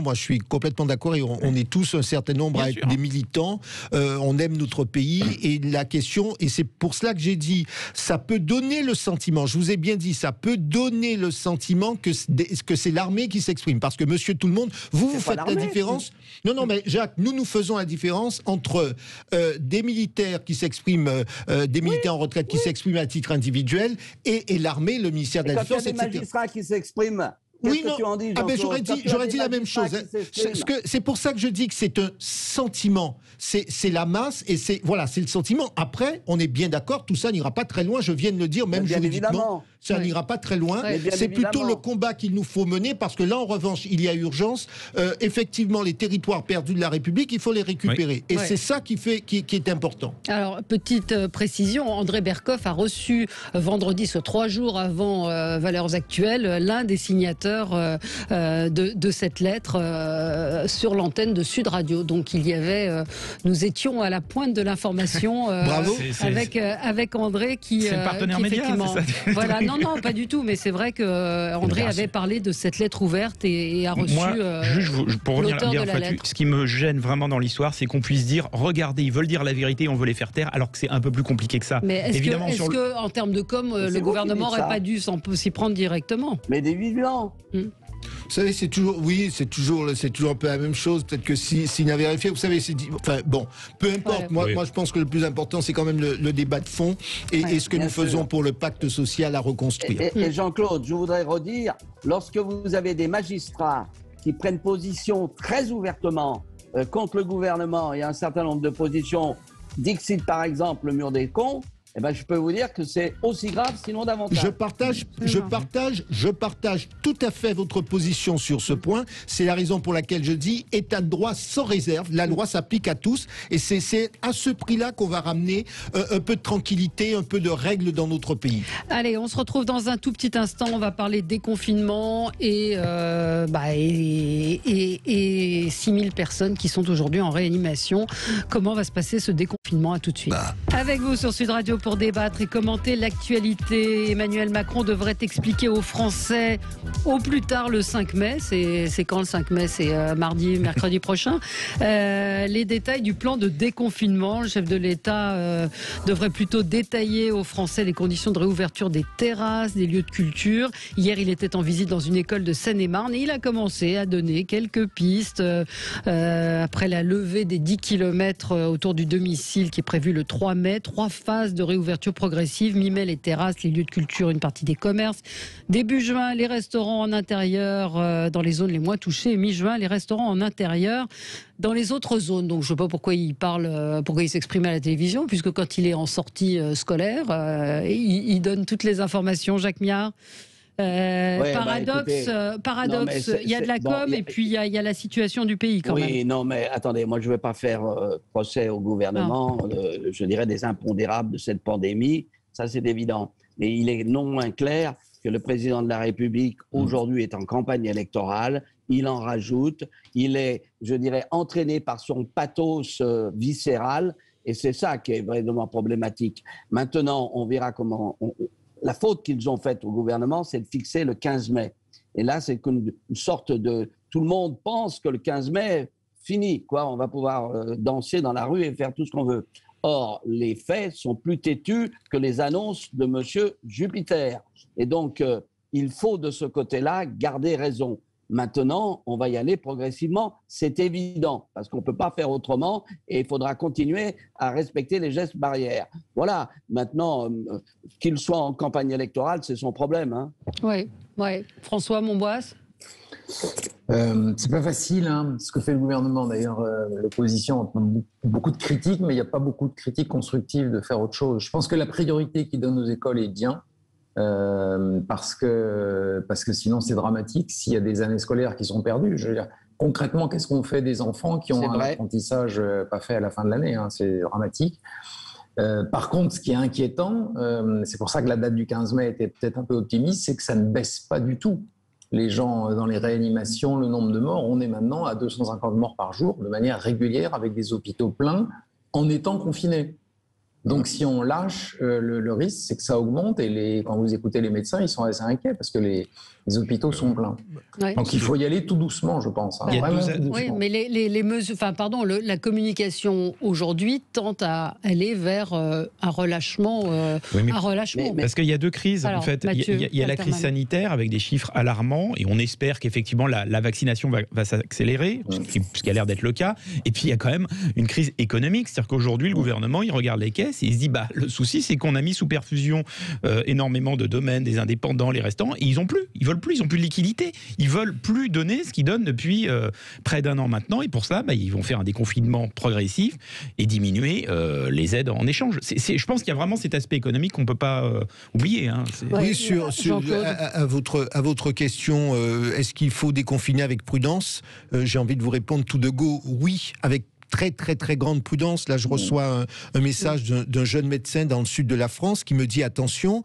Moi, je suis complètement d'accord. Et on est tous un certain nombre à être des militants. On aime notre pays. Et la question, et c'est pour cela que j'ai dit, ça peut donner le sentiment. Je vous ai bien dit, ça peut donner le sentiment que c'est l'armée qui s'exprime. Parce que Monsieur Tout le Monde, vous faites la différence. Non, mais Jacques, nous faisons la différence entre des militaires qui s'expriment, des militaires en retraite qui s'expriment à titre individuel, et l'armée, le ministère de la Défense, etc. Magistrats qui s'expriment. Oui, non. J'aurais dit la même chose. C'est pour ça que je dis que c'est un sentiment. C'est la masse et c'est le sentiment. Après, on est bien d'accord, tout ça n'ira pas très loin. Je viens de le dire, même juridiquement, ça n'ira pas très loin. C'est plutôt le combat qu'il nous faut mener parce que là, en revanche, il y a urgence. Effectivement, les territoires perdus de la République, il faut les récupérer. Et c'est ça qui est important. Alors, petite précision, André Berkoff a reçu vendredi, soit 3 jours avant Valeurs Actuelles, l'un des signataires de cette lettre sur l'antenne de Sud Radio. Donc il y avait, nous étions à la pointe de l'information avec André qui. C'est le partenaire média. Voilà, non, pas du tout. Mais c'est vrai que André avait parlé de cette lettre ouverte et a reçu. Moi, pour revenir bien, ce qui me gêne vraiment dans l'histoire, c'est qu'on puisse dire, regardez, ils veulent dire la vérité, on veut les faire taire, alors que c'est un peu plus compliqué que ça. Mais est-ce que, en termes de com, le gouvernement n'aurait pas dû s'y prendre directement? Mais des vivants. Vous savez, c'est toujours un peu la même chose. Peut-être que s'il n'avait rien fait, vous savez, peu importe. Moi, je pense que le plus important, c'est quand même le débat de fond et ce que nous faisons pour le pacte social à reconstruire. Et Jean-Claude, je voudrais redire, lorsque vous avez des magistrats qui prennent position très ouvertement contre le gouvernement et un certain nombre de positions, Dixit par exemple, le mur des cons, eh ben, je peux vous dire que c'est aussi grave, sinon davantage. Je partage tout à fait votre position sur ce point. C'est la raison pour laquelle je dis état de droit sans réserve. La loi s'applique à tous. Et c'est à ce prix-là qu'on va ramener un peu de tranquillité, un peu de règles dans notre pays. Allez, on se retrouve dans un tout petit instant. On va parler déconfinement et 6000 personnes qui sont aujourd'hui en réanimation. Comment va se passer ce déconfinement? À tout de suite. Avec vous sur Sud Radio pour débattre et commenter l'actualité. Emmanuel Macron devrait expliquer aux Français au plus tard le 5 mai. C'est quand le 5 mai? C'est mercredi prochain. Les détails du plan de déconfinement. Le chef de l'État devrait plutôt détailler aux Français les conditions de réouverture des terrasses, des lieux de culture. Hier, il était en visite dans une école de Seine-et-Marne et il a commencé à donner quelques pistes après la levée des 10 km autour du domicile qui est prévue le 3 mai. 3 phases de réouverture progressive, mi-mai les terrasses, les lieux de culture, une partie des commerces. Début juin, les restaurants en intérieur dans les zones les moins touchées. Mi-juin, les restaurants en intérieur dans les autres zones. Donc je ne sais pas pourquoi il s'exprime à la télévision, puisque quand il est en sortie scolaire, il donne toutes les informations. Jacques Miard. Paradoxe, il y a de la com et puis il y a la situation du pays quand même. Oui, non, mais attendez, moi je ne vais pas faire procès au gouvernement, je dirais des impondérables de cette pandémie, ça c'est évident. Mais il est non moins clair que le président de la République aujourd'hui est en campagne électorale, il en rajoute, il est, je dirais, entraîné par son pathos viscéral et c'est ça qui est vraiment problématique. Maintenant, on verra comment... La faute qu'ils ont faite au gouvernement, c'est de fixer le 15 mai. Et là, c'est une sorte de... Tout le monde pense que le 15 mai, fini, quoi. On va pouvoir danser dans la rue et faire tout ce qu'on veut. Or, les faits sont plus têtus que les annonces de M. Jupiter. Et donc, il faut de ce côté-là garder raison. Maintenant, on va y aller progressivement, c'est évident, parce qu'on ne peut pas faire autrement et il faudra continuer à respecter les gestes barrières. Voilà, maintenant, qu'il soit en campagne électorale, c'est son problème. Hein. Oui. François Monboisse. C'est pas facile, ce que fait le gouvernement. D'ailleurs, l'opposition entend beaucoup de critiques, mais il n'y a pas beaucoup de critiques constructives de faire autre chose. Je pense que la priorité qu'il donne aux écoles est bien. Parce que sinon c'est dramatique s'il y a des années scolaires qui sont perdues. Je veux dire, concrètement, qu'est-ce qu'on fait des enfants qui ont un apprentissage pas fait à la fin de l'année, c'est dramatique. Par contre, ce qui est inquiétant, c'est pour ça que la date du 15 mai était peut-être un peu optimiste, c'est que ça ne baisse pas du tout. Les gens dans les réanimations, le nombre de morts, on est maintenant à 250 morts par jour de manière régulière avec des hôpitaux pleins en étant confinés. Donc, si on lâche, le risque, c'est que ça augmente. Et quand vous écoutez les médecins, ils sont assez inquiets parce que les hôpitaux sont pleins. Ouais. Donc, il faut y aller tout doucement, je pense. Hein, oui, mais les mesures, la communication aujourd'hui tente à aller vers un relâchement. Parce qu'il y a deux crises. Alors, en fait, il y a la crise sanitaire avec des chiffres alarmants, et on espère qu'effectivement la vaccination va s'accélérer, ce qui a l'air d'être le cas. Et puis il y a quand même une crise économique, c'est-à-dire qu'aujourd'hui le gouvernement il regarde les caisses et il se dit le souci c'est qu'on a mis sous perfusion énormément de domaines, des indépendants, les restaurants, et ils ont plus de liquidité, ils veulent plus donner ce qu'ils donnent depuis près d'un an maintenant, et pour ça ils vont faire un déconfinement progressif et diminuer les aides en échange. Je pense qu'il y a vraiment cet aspect économique qu'on peut pas oublier. Hein. Oui, à votre question, est-ce qu'il faut déconfiner avec prudence ? J'ai envie de vous répondre tout de go, oui, avec très très très grande prudence. Là, je reçois un message d'un jeune médecin dans le sud de la France qui me dit attention,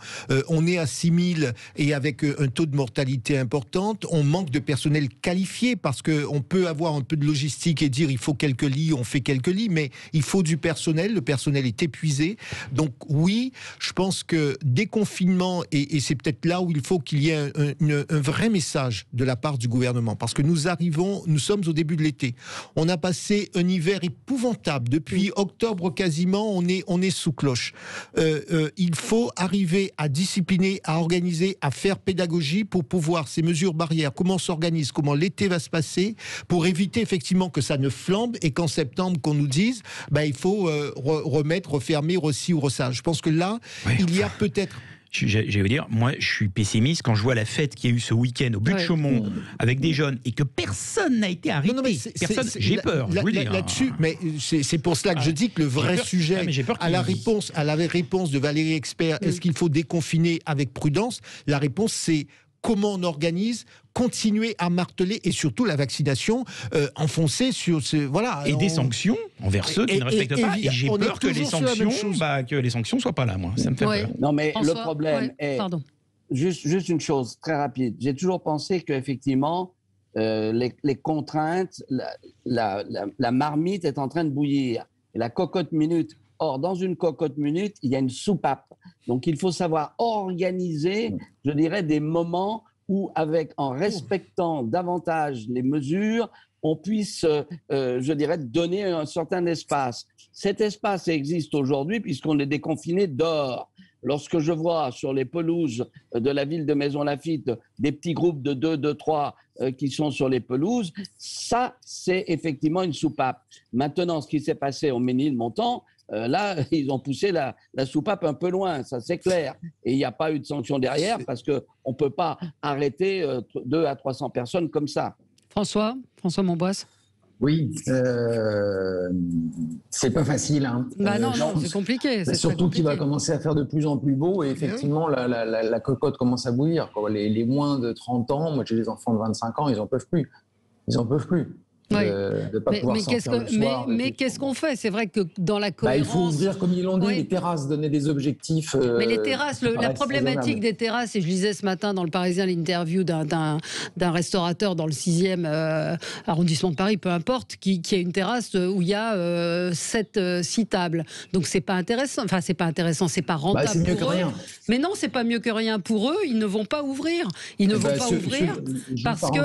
on est à 6000 et avec un taux de mortalité importante, on manque de personnel qualifié parce qu'on peut avoir un peu de logistique et dire il faut quelques lits, on fait quelques lits, mais il faut du personnel, le personnel est épuisé. Donc oui, je pense que déconfinement, et c'est peut-être là où il faut qu'il y ait un vrai message de la part du gouvernement, parce que nous sommes au début de l'été. On a passé un hiver épouvantable. Depuis octobre quasiment, on est sous cloche. Il faut arriver à discipliner, à organiser, à faire pédagogie pour pouvoir, ces mesures barrières, comment on s'organise, comment l'été va se passer, pour éviter effectivement que ça ne flambe et qu'en septembre, qu'on nous dise il faut refermer, aussi ou ça. Je pense que là, il y a peut-être... Je veux dire, moi, je suis pessimiste quand je vois la fête qu'il y a eu ce week-end au but de Chaumont avec des jeunes et que personne n'a été arrêté. J'ai peur. Là-dessus, mais c'est pour cela que je dis que le vrai sujet, à la réponse de Valérie Expert, est-ce qu'il faut déconfiner avec prudence ? La réponse, c'est comment on organise, continuer à marteler, et surtout la vaccination, enfoncer sur et des sanctions envers ceux qui ne respectent pas. Et j'ai peur que les sanctions soient pas là, moi. Ça me fait peur. Non, mais François, le problème est juste une chose très rapide. J'ai toujours pensé qu'effectivement, les contraintes, la marmite est en train de bouillir. Et la cocotte minute. Or, dans une cocotte minute, il y a une soupape. Donc, il faut savoir organiser, je dirais, des moments où, en respectant davantage les mesures, on puisse, je dirais, donner un certain espace. Cet espace existe aujourd'hui puisqu'on est déconfiné dehors. Lorsque je vois sur les pelouses de la ville de Maisons-Laffitte des petits groupes de 2, de 3 qui sont sur les pelouses, ça, c'est effectivement une soupape. Maintenant, ce qui s'est passé au Ménilmontant, là, ils ont poussé la soupape un peu loin, ça c'est clair. Et il n'y a pas eu de sanction derrière parce qu'on ne peut pas arrêter 200 à 300 personnes comme ça. François Monboisse. Oui, c'est pas facile. Hein. Non, c'est compliqué. Surtout qu'il va commencer à faire de plus en plus beau et effectivement, la cocotte commence à bouillir. Les moins de 30 ans, moi j'ai des enfants de 25 ans, ils n'en peuvent plus. De pas pouvoir sortir le soir. Mais qu'est-ce qu'on fait ? C'est vrai que dans la cohérence... il faut ouvrir, comme ils l'ont dit, les terrasses, donner des objectifs... mais les terrasses, la problématique des terrasses, et je lisais ce matin dans le Parisien l'interview d'un restaurateur dans le 6e arrondissement de Paris, peu importe, qui a une terrasse où il y a 6 tables. Donc c'est pas intéressant, c'est pas rentable c'est mieux que rien. Mais non, c'est pas mieux que rien pour eux, ils ne vont pas ouvrir. Ils ne vont pas ouvrir parce que...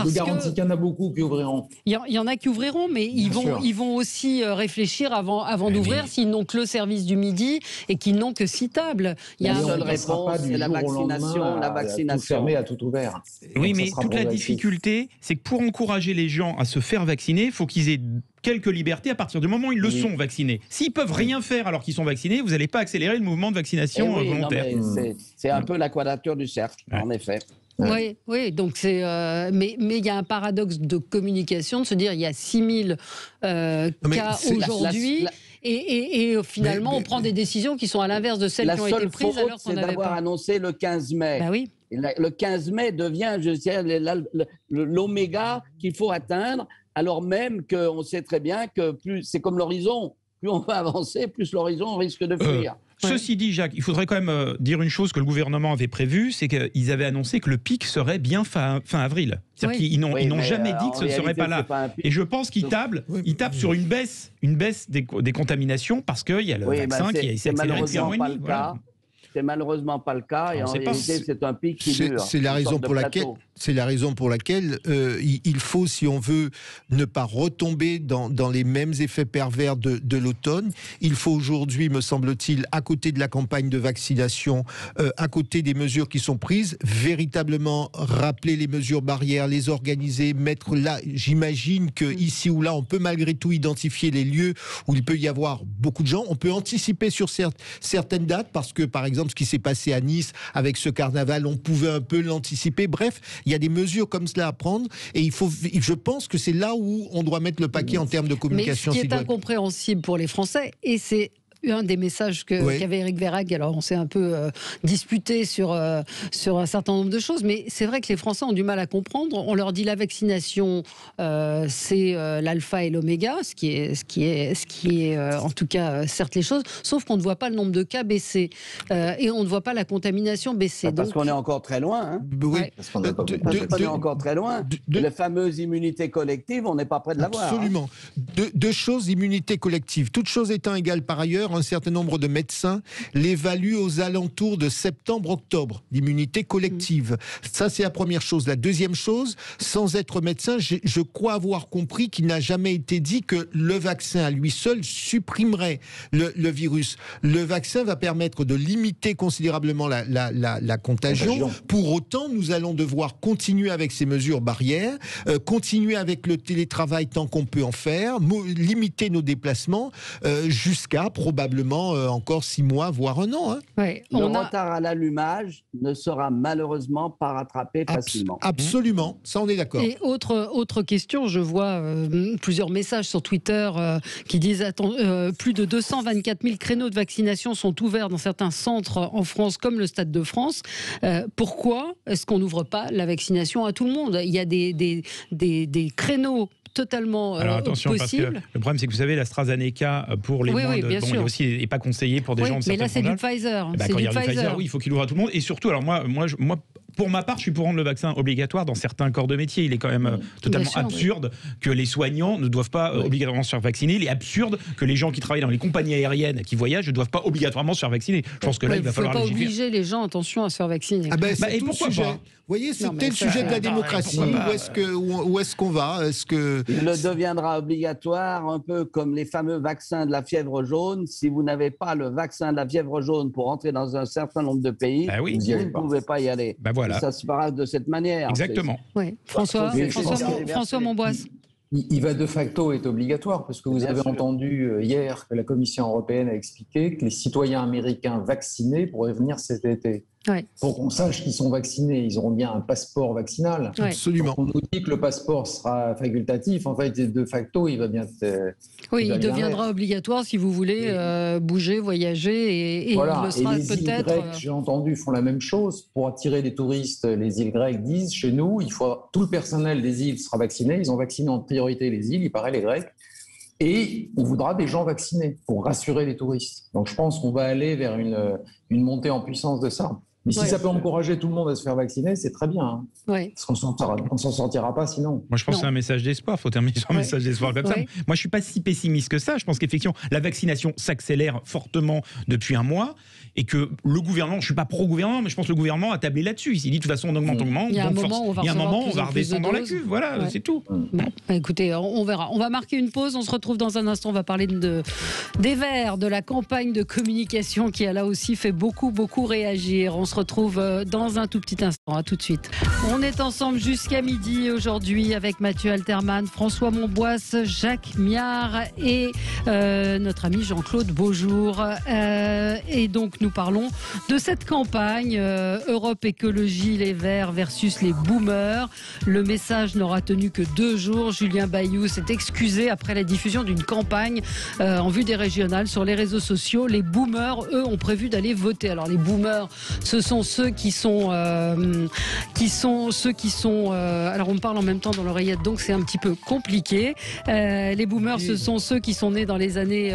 Je garantis qu'il y en a beaucoup qui ouvriront. Il y en a qui ouvriront, mais ils vont aussi réfléchir avant d'ouvrir s'ils n'ont que le service du midi et qu'ils n'ont que 6 tables. La seule réponse, c'est la vaccination. La vaccination. Tout fermé à tout ouvert. Oui, mais toute la difficulté, c'est que pour encourager les gens à se faire vacciner, il faut qu'ils aient quelques libertés à partir du moment où ils le sont vaccinés. S'ils peuvent rien faire alors qu'ils sont vaccinés, vous n'allez pas accélérer le mouvement de vaccination volontaire. C'est un peu la quadrature du cercle, en effet. Oui, donc c'est. Mais il y a un paradoxe de communication de se dire il y a 6000 cas aujourd'hui. Et finalement, on prend des décisions qui sont à l'inverse de celles qui ont été prises alors qu'on n'avait pas. C'est d'avoir annoncé le 15 mai. Oui. Et le 15 mai devient, l'oméga qu'il faut atteindre, alors même qu'on sait très bien que c'est comme l'horizon. Plus on va avancer, plus l'horizon risque de fuir. Ceci dit, Jacques, il faudrait quand même dire une chose que le gouvernement avait prévue, c'est qu'ils avaient annoncé que le pic serait bien fin avril. C'est-à-dire qu'ils n'ont jamais dit que ce ne serait pas là. Et je pense qu'ils tapent sur une baisse des contaminations parce qu'il y a le vaccin qui s'est accéléré depuis un mois et demi. C'est malheureusement pas le cas, et en réalité, c'est un pic qui dure. C'est la raison pour laquelle il faut, si on veut ne pas retomber dans les mêmes effets pervers de l'automne, il faut aujourd'hui, me semble-t-il, à côté de la campagne de vaccination, à côté des mesures qui sont prises, véritablement rappeler les mesures barrières, les organiser, mettre là. J'imagine que ici ou là, on peut malgré tout identifier les lieux où il peut y avoir beaucoup de gens. On peut anticiper sur certaines dates parce que, par exemple, ce qui s'est passé à Nice avec ce carnaval, on pouvait un peu l'anticiper. Bref, il y a des mesures comme cela à prendre et je pense que c'est là où on doit mettre le paquet en termes de communication. Mais ce qui est incompréhensible pour les Français, et c'est un des messages qu'avait Éric Verhaeghe. Alors, on s'est un peu disputé sur un certain nombre de choses, mais c'est vrai que les Français ont du mal à comprendre. On leur dit la vaccination, c'est l'alpha et l'oméga, ce qui est en tout cas certes les choses, sauf qu'on ne voit pas le nombre de cas baisser et on ne voit pas la contamination baisser. Parce qu'on est encore très loin. Hein. Oui. Parce qu'on est encore très loin. La fameuse immunité collective, on n'est pas près de l'avoir. Absolument. Deux choses, immunité collective. Toutes choses étant égales par ailleurs, un certain nombre de médecins l'évaluent aux alentours de septembre-octobre, l'immunité collective. Ça, c'est la première chose. La deuxième chose, sans être médecin, je crois avoir compris qu'il n'a jamais été dit que le vaccin à lui seul supprimerait le virus. Le vaccin va permettre de limiter considérablement la contagion. Pour autant, nous allons devoir continuer avec ces mesures barrières, continuer avec le télétravail tant qu'on peut en faire, limiter nos déplacements jusqu'à probablement encore 6 mois, voire 1 an. Hein. Ouais, le retard à l'allumage ne sera malheureusement pas rattrapé facilement. Absolument, ça on est d'accord. Et autre question, je vois plusieurs messages sur Twitter qui disent plus de 224 000 créneaux de vaccination sont ouverts dans certains centres en France, comme le Stade de France. Pourquoi est-ce qu'on n'ouvre pas la vaccination à tout le monde ? Il y a des créneaux totalement Alors attention, possible. Parce que le problème, c'est que vous savez, l'AstraZeneca, pour les moins de... aussi n'est pas conseillé pour des gens de certaines mais là, c'est du Pfizer. Quand il y a du Pfizer, oui, il faut qu'il ouvre à tout le monde. Et surtout, alors moi, pour ma part, je suis pour rendre le vaccin obligatoire dans certains corps de métier. Il est quand même totalement absurde que les soignants ne doivent pas obligatoirement se faire vacciner. Il est absurde que les gens qui travaillent dans les compagnies aériennes qui voyagent ne doivent pas obligatoirement se faire vacciner. Je pense que là, il va falloir légiférer. Il ne faut pas obliger les gens, attention, à se faire vacciner. Et pourquoi pas ? Vous voyez, c'était le sujet de la démocratie. Où est-ce qu'on va ? Il le deviendra obligatoire, un peu comme les fameux vaccins de la fièvre jaune. Si vous n'avez pas le vaccin de la fièvre jaune pour entrer dans un certain nombre de pays, vous ne pouvez pas y aller. Voilà. Ça se fera de cette manière. Exactement. François Monboisse. Il va de facto être obligatoire, parce que vous avez entendu hier que la Commission européenne a expliqué que les citoyens américains vaccinés pourraient venir cet été. Pour qu'on sache qu'ils sont vaccinés, ils auront bien un passeport vaccinal. Absolument. Donc on nous dit que le passeport sera facultatif. En fait, de facto, il va bien... il deviendra obligatoire si vous voulez bouger, voyager, et voilà. il le sera les îles grecques, j'ai entendu, font la même chose. Pour attirer des touristes, les îles grecques disent, chez nous, tout le personnel des îles sera vacciné. Ils ont vacciné en priorité les îles, il paraît, les Grecs. Et on voudra des gens vaccinés pour rassurer les touristes. Donc je pense qu'on va aller vers une montée en puissance de ça. Mais si ça peut encourager tout le monde à se faire vacciner, c'est très bien. Hein. Parce qu'on ne s'en sortira pas sinon. Moi, je pense que c'est un message d'espoir. Il faut terminer sur un message d'espoir comme ça. Moi, je ne suis pas si pessimiste que ça. Je pense qu'effectivement, la vaccination s'accélère fortement depuis 1 mois et que le gouvernement, je ne suis pas pro-gouvernement, mais je pense que le gouvernement a tablé là-dessus. Il s'est dit, de toute façon, on augmente. Il y a un moment où on va redescendre dans la cuve. Voilà, c'est tout. Bon, écoutez, on verra. On va marquer une pause. On se retrouve dans un instant. On va parler des Verts, de la campagne de communication qui a là aussi fait beaucoup réagir. On se retrouve dans un tout petit instant. À tout de suite. On est ensemble jusqu'à midi aujourd'hui avec Mathieu Alterman, François Monboisse, Jacques Miard et notre ami Jean-Claude Beaujour. Et donc nous parlons de cette campagne Europe Écologie Les Verts versus les boomers. Le message n'aura tenu que 2 jours. Julien Bayou s'est excusé après la diffusion d'une campagne en vue des régionales sur les réseaux sociaux. Les boomers, eux, ont prévu d'aller voter. Alors les boomers, ce sont ceux qui sont alors on me parle en même temps dans l'oreillette, donc c'est un petit peu compliqué. Les boomers, ce sont ceux qui sont nés dans les années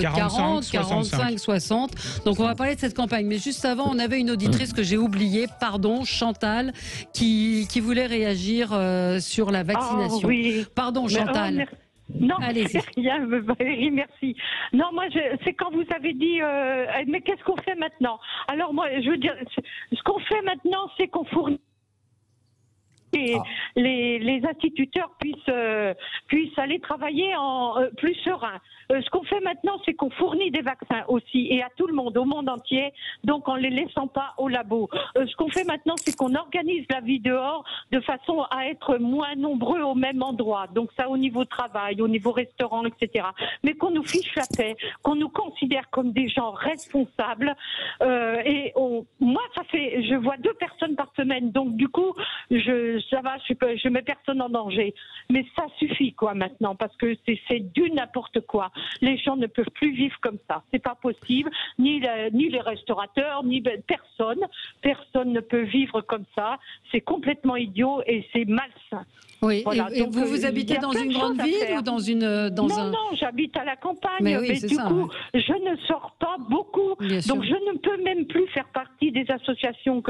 40, 45, 60. Donc on va parler de cette campagne. Mais juste avant, on avait une auditrice que j'ai oubliée, pardon, Chantal, qui voulait réagir sur la vaccination. Oui. Pardon, Chantal. Non, c'est rien, Valérie, merci. Non, moi, c'est quand vous avez dit, mais qu'est-ce qu'on fait maintenant? Alors moi, je veux dire, ce qu'on fait maintenant, c'est qu'on fournit et les instituteurs puissent aller travailler en plus serein. Ce qu'on fait maintenant, c'est qu'on fournit des vaccins aussi, et à tout le monde, au monde entier, donc en les laissant pas au labo. Ce qu'on fait maintenant, c'est qu'on organise la vie dehors de façon à être moins nombreux au même endroit. Donc ça, au niveau travail, au niveau restaurant, etc. Mais qu'on nous fiche la paix, qu'on nous considère comme des gens responsables. Moi, je vois 2 personnes par semaine, donc du coup, ça va, je mets personne en danger. Mais ça suffit, quoi, maintenant, parce que c'est du n'importe quoi. Les gens ne peuvent plus vivre comme ça. C'est pas possible. Ni les restaurateurs, ni personne. Personne ne peut vivre comme ça. C'est complètement idiot et c'est malsain. Oui. Voilà. Et donc, vous habitez dans une grande ville ou dans Non, j'habite à la campagne. Mais du coup, je ne sors pas beaucoup. Donc, je ne peux même plus faire partie des associations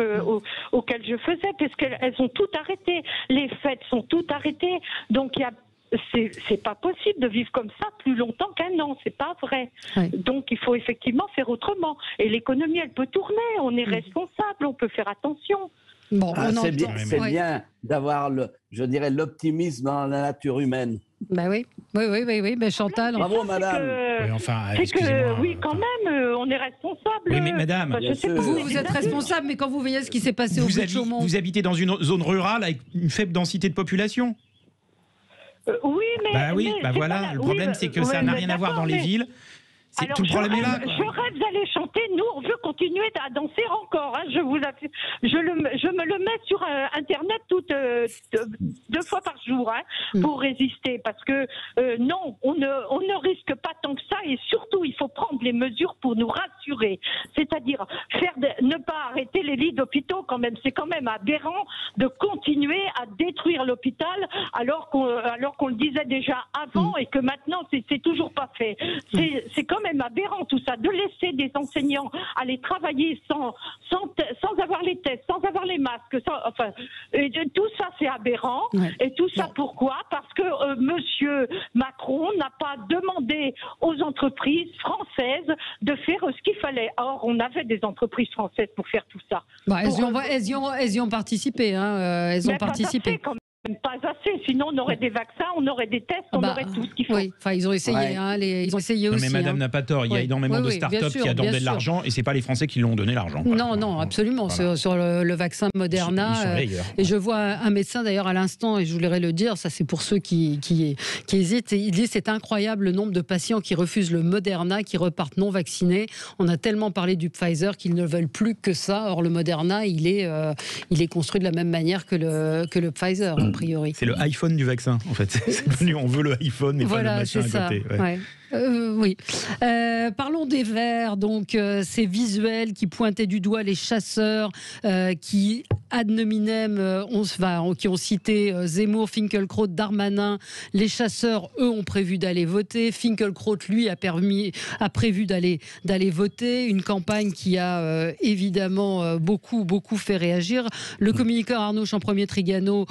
auxquelles je faisais, parce qu'elles ont tout arrêté. Les fêtes sont toutes arrêtées. Donc, c'est pas possible de vivre comme ça plus longtemps qu'1 an, c'est pas vrai. Oui. Donc il faut effectivement faire autrement. Et l'économie, elle peut tourner, on est responsable, on peut faire attention. Bon, c'est bien d'avoir l'optimisme dans la nature humaine. Ben oui. Ben Chantal. Bravo, madame. Oui, quand même, on est responsable. Oui, mais madame, vous êtes responsable, mais quand vous voyez ce qui s'est passé au bout de Chaumont. Vous habitez dans une zone rurale avec une faible densité de population. Oui, mais. Voilà, le problème, c'est que ça n'a rien à voir dans les villes. Alors, tout le problème est là. Je rêve d'aller chanter. Nous, on veut continuer à danser encore. Hein, je me le mets sur Internet 2 fois par jour pour résister. Parce que non, on ne risque pas tant que ça. Et surtout, il faut prendre les mesures pour nous rassurer. C'est-à-dire ne pas arrêter les lits d'hôpitaux quand même. C'est quand même aberrant de continuer à détruire l'hôpital alors qu'on le disait déjà avant et que maintenant, c'est toujours pas fait. C'est quand même aberrant tout ça, de laisser des enseignants aller travailler sans avoir les tests, sans avoir les masques, tout ça c'est aberrant. Et tout ça pourquoi? Parce que Monsieur Macron n'a pas demandé aux entreprises françaises de faire ce qu'il fallait. Or, on avait des entreprises françaises pour faire tout ça. Elles y ont participé. Elles ont participé. Pas assez, sinon on aurait des vaccins, on aurait des tests, on aurait tout ce qu'il faut. Oui, ils ont essayé, ils ont essayé aussi. Mais madame n'a pas tort, il y a énormément de start-up qui attendaient de l'argent et c'est pas les Français qui l'ont donné l'argent. Non, absolument. Voilà. Sur le vaccin Moderna, et je vois un médecin d'ailleurs à l'instant, et je voudrais le dire, ça c'est pour ceux qui hésitent, il dit c'est incroyable le nombre de patients qui refusent le Moderna, qui repartent non vaccinés. On a tellement parlé du Pfizer qu'ils ne veulent plus que ça. Or le Moderna, il est construit de la même manière que le Pfizer. A priori. C'est le iPhone du vaccin, en fait. On veut le iPhone, mais pas le machin à côté. Oui. Parlons des Verts, donc ces visuels qui pointaient du doigt les chasseurs, qui ad nominem qui ont cité Zemmour, Finkielkraut, Darmanin. Les chasseurs, eux, ont prévu d'aller voter. Finkielkraut, lui, a prévu d'aller voter. Une campagne qui a évidemment beaucoup fait réagir. Le communicant Arnaud Champremier-Trigano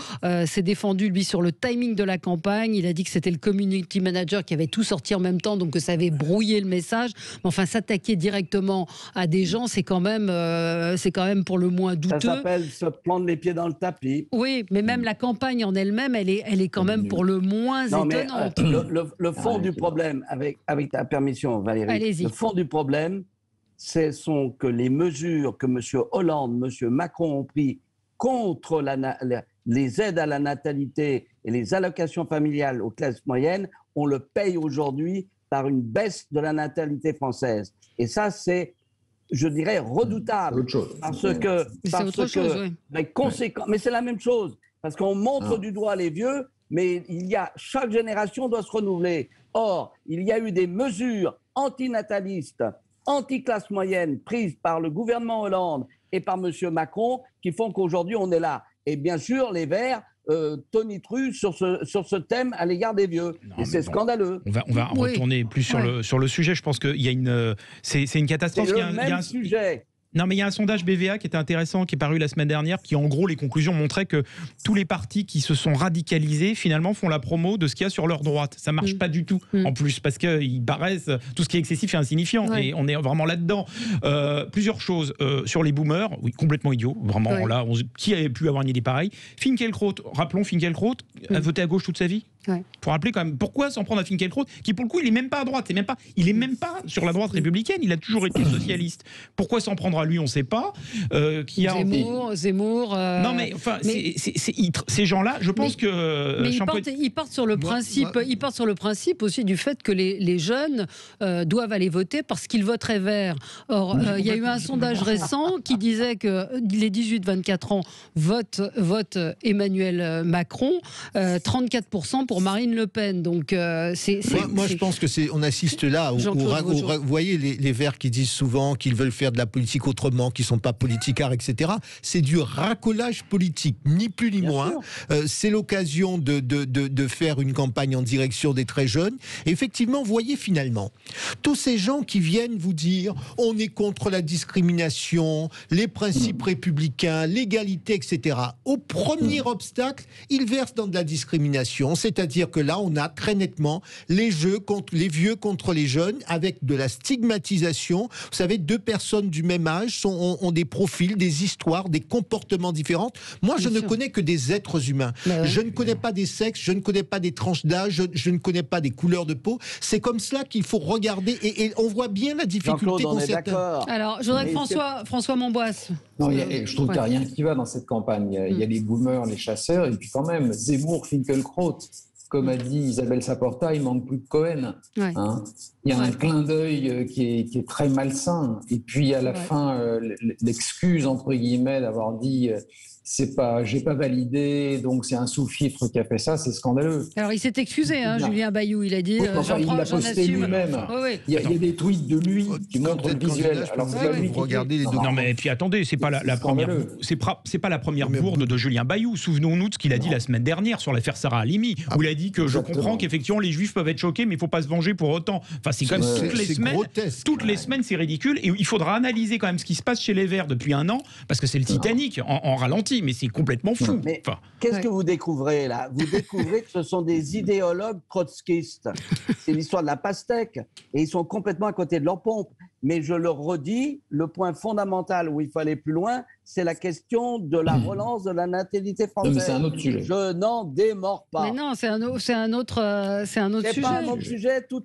s'est défendu, lui, sur le timing de la campagne. Il a dit que c'était le community manager qui avait tout sorti en même temps, donc que ça avait brouillé le message. Mais enfin, s'attaquer directement à des gens, c'est quand même pour le moins douteux. Ça s'appelle se prendre les pieds dans le tapis. Oui, mais même la campagne en elle-même, elle est quand même pour le moins étonnante. Le fond du problème, avec ta permission, Valérie, allez-y. Le fond du problème, ce sont que les mesures que M. Hollande, M. Macron ont prises contre les aides à la natalité et les allocations familiales aux classes moyennes, on le paye aujourd'hui par une baisse de la natalité française. Et ça, c'est, je dirais, redoutable. Mais c'est la même chose. Parce qu'on montre du doigt les vieux, mais chaque génération doit se renouveler. Or, il y a eu des mesures antinatalistes, anti-classe moyenne prises par le gouvernement Hollande et par M. Macron qui font qu'aujourd'hui on est là. Et bien sûr, les Verts tonitruent sur ce thème à l'égard des vieux. Et c'est scandaleux. On va retourner plus sur le sujet. Je pense qu'il y a c'est une catastrophe. C'est le même sujet. Non, mais il y a un sondage BVA qui était intéressant, qui est paru la semaine dernière, qui en gros, les conclusions montraient que tous les partis qui se sont radicalisés, finalement, font la promo de ce qu'il y a sur leur droite. Ça marche pas du tout, en plus, parce qu'ils paraissent tout ce qui est excessif et insignifiant. Et on est vraiment là-dedans. Plusieurs choses sur les boomers, oui, complètement idiots, vraiment. Là, qui avait pu avoir une idée pareille? Finkielkraut, rappelons, Finkielkraut a voté à gauche toute sa vie. Pour rappeler quand même, pourquoi s'en prendre à Finkielkraut, qui pour le coup, il est même pas à droite, il est même pas sur la droite républicaine, il a toujours été socialiste. Pourquoi s'en prendre à lui, on ne sait pas. Zemmour. Non, mais enfin, ces gens-là, je pense que. Mais ils partent sur le principe. Ils partent sur le principe aussi du fait que les jeunes doivent aller voter parce qu'ils voteraient vert. Or, il y a eu un sondage récent qui disait que les 18-24 ans votent Emmanuel Macron, 34% pour Marine Le Pen. Donc, moi, je pense que on assiste là. Vous voyez les Verts qui disent souvent qu'ils veulent faire de la politique autrement, qui ne sont pas politicards, etc. C'est du racolage politique, ni plus ni moins. C'est l'occasion de faire une campagne en direction des très jeunes. Et effectivement, vous voyez finalement, tous ces gens qui viennent vous dire on est contre la discrimination, les principes républicains, l'égalité, etc. Au premier obstacle, ils versent dans de la discrimination. C'est-à-dire que là, on a très nettement les vieux contre les jeunes, avec de la stigmatisation. Vous savez, deux personnes du même âge ont des profils, des histoires, des comportements différents. Moi, je ne connais que des êtres humains. Je ne connais pas des sexes, je ne connais pas des tranches d'âge, je ne connais pas des couleurs de peau. C'est comme cela qu'il faut regarder et on voit bien la difficulté qu'ont certains. Alors, je voudrais que François Monboisse. Non, je trouve qu'il n'y a rien qui va dans cette campagne. Il y a les boomers, les chasseurs, et puis quand même, Zemmour, Finkielkraut. Comme a dit Isabelle Saporta, il manque plus que Cohen. Hein. Il y a un clin d'œil qui est très malsain. Et puis à la fin, l'excuse entre guillemets d'avoir dit j'ai pas validé, donc c'est un sous-fifre qui a fait ça, c'est scandaleux. Alors il s'est excusé, Julien Bayou, il a dit. Il l'a posté lui-même. Il y a des tweets de lui qui montrent le visuel. Alors vous regardez les documents. Non mais puis attendez, c'est pas la première bourde de Julien Bayou. Souvenons-nous de ce qu'il a dit la semaine dernière sur l'affaire Sarah Halimi, où il a dit que je comprends qu'effectivement les Juifs peuvent être choqués, mais il faut pas se venger pour autant. Enfin c'est quand même toutes les semaines c'est ridicule, et il faudra analyser quand même ce qui se passe chez les Verts depuis un an, parce que c'est le Titanic en ralenti. Mais c'est complètement fou. Mais qu'est-ce que vous découvrez là? Vous découvrez que ce sont des idéologues trotskistes. C'est l'histoire de la pastèque. Et ils sont complètement à côté de leur pompe. Mais je le redis, le point fondamental où il faut aller plus loin, c'est la question de la relance de la natalité française. Mais c'est un autre sujet. Je n'en démords pas. Mais non, c'est un autre sujet. C'est pas un autre sujet, tout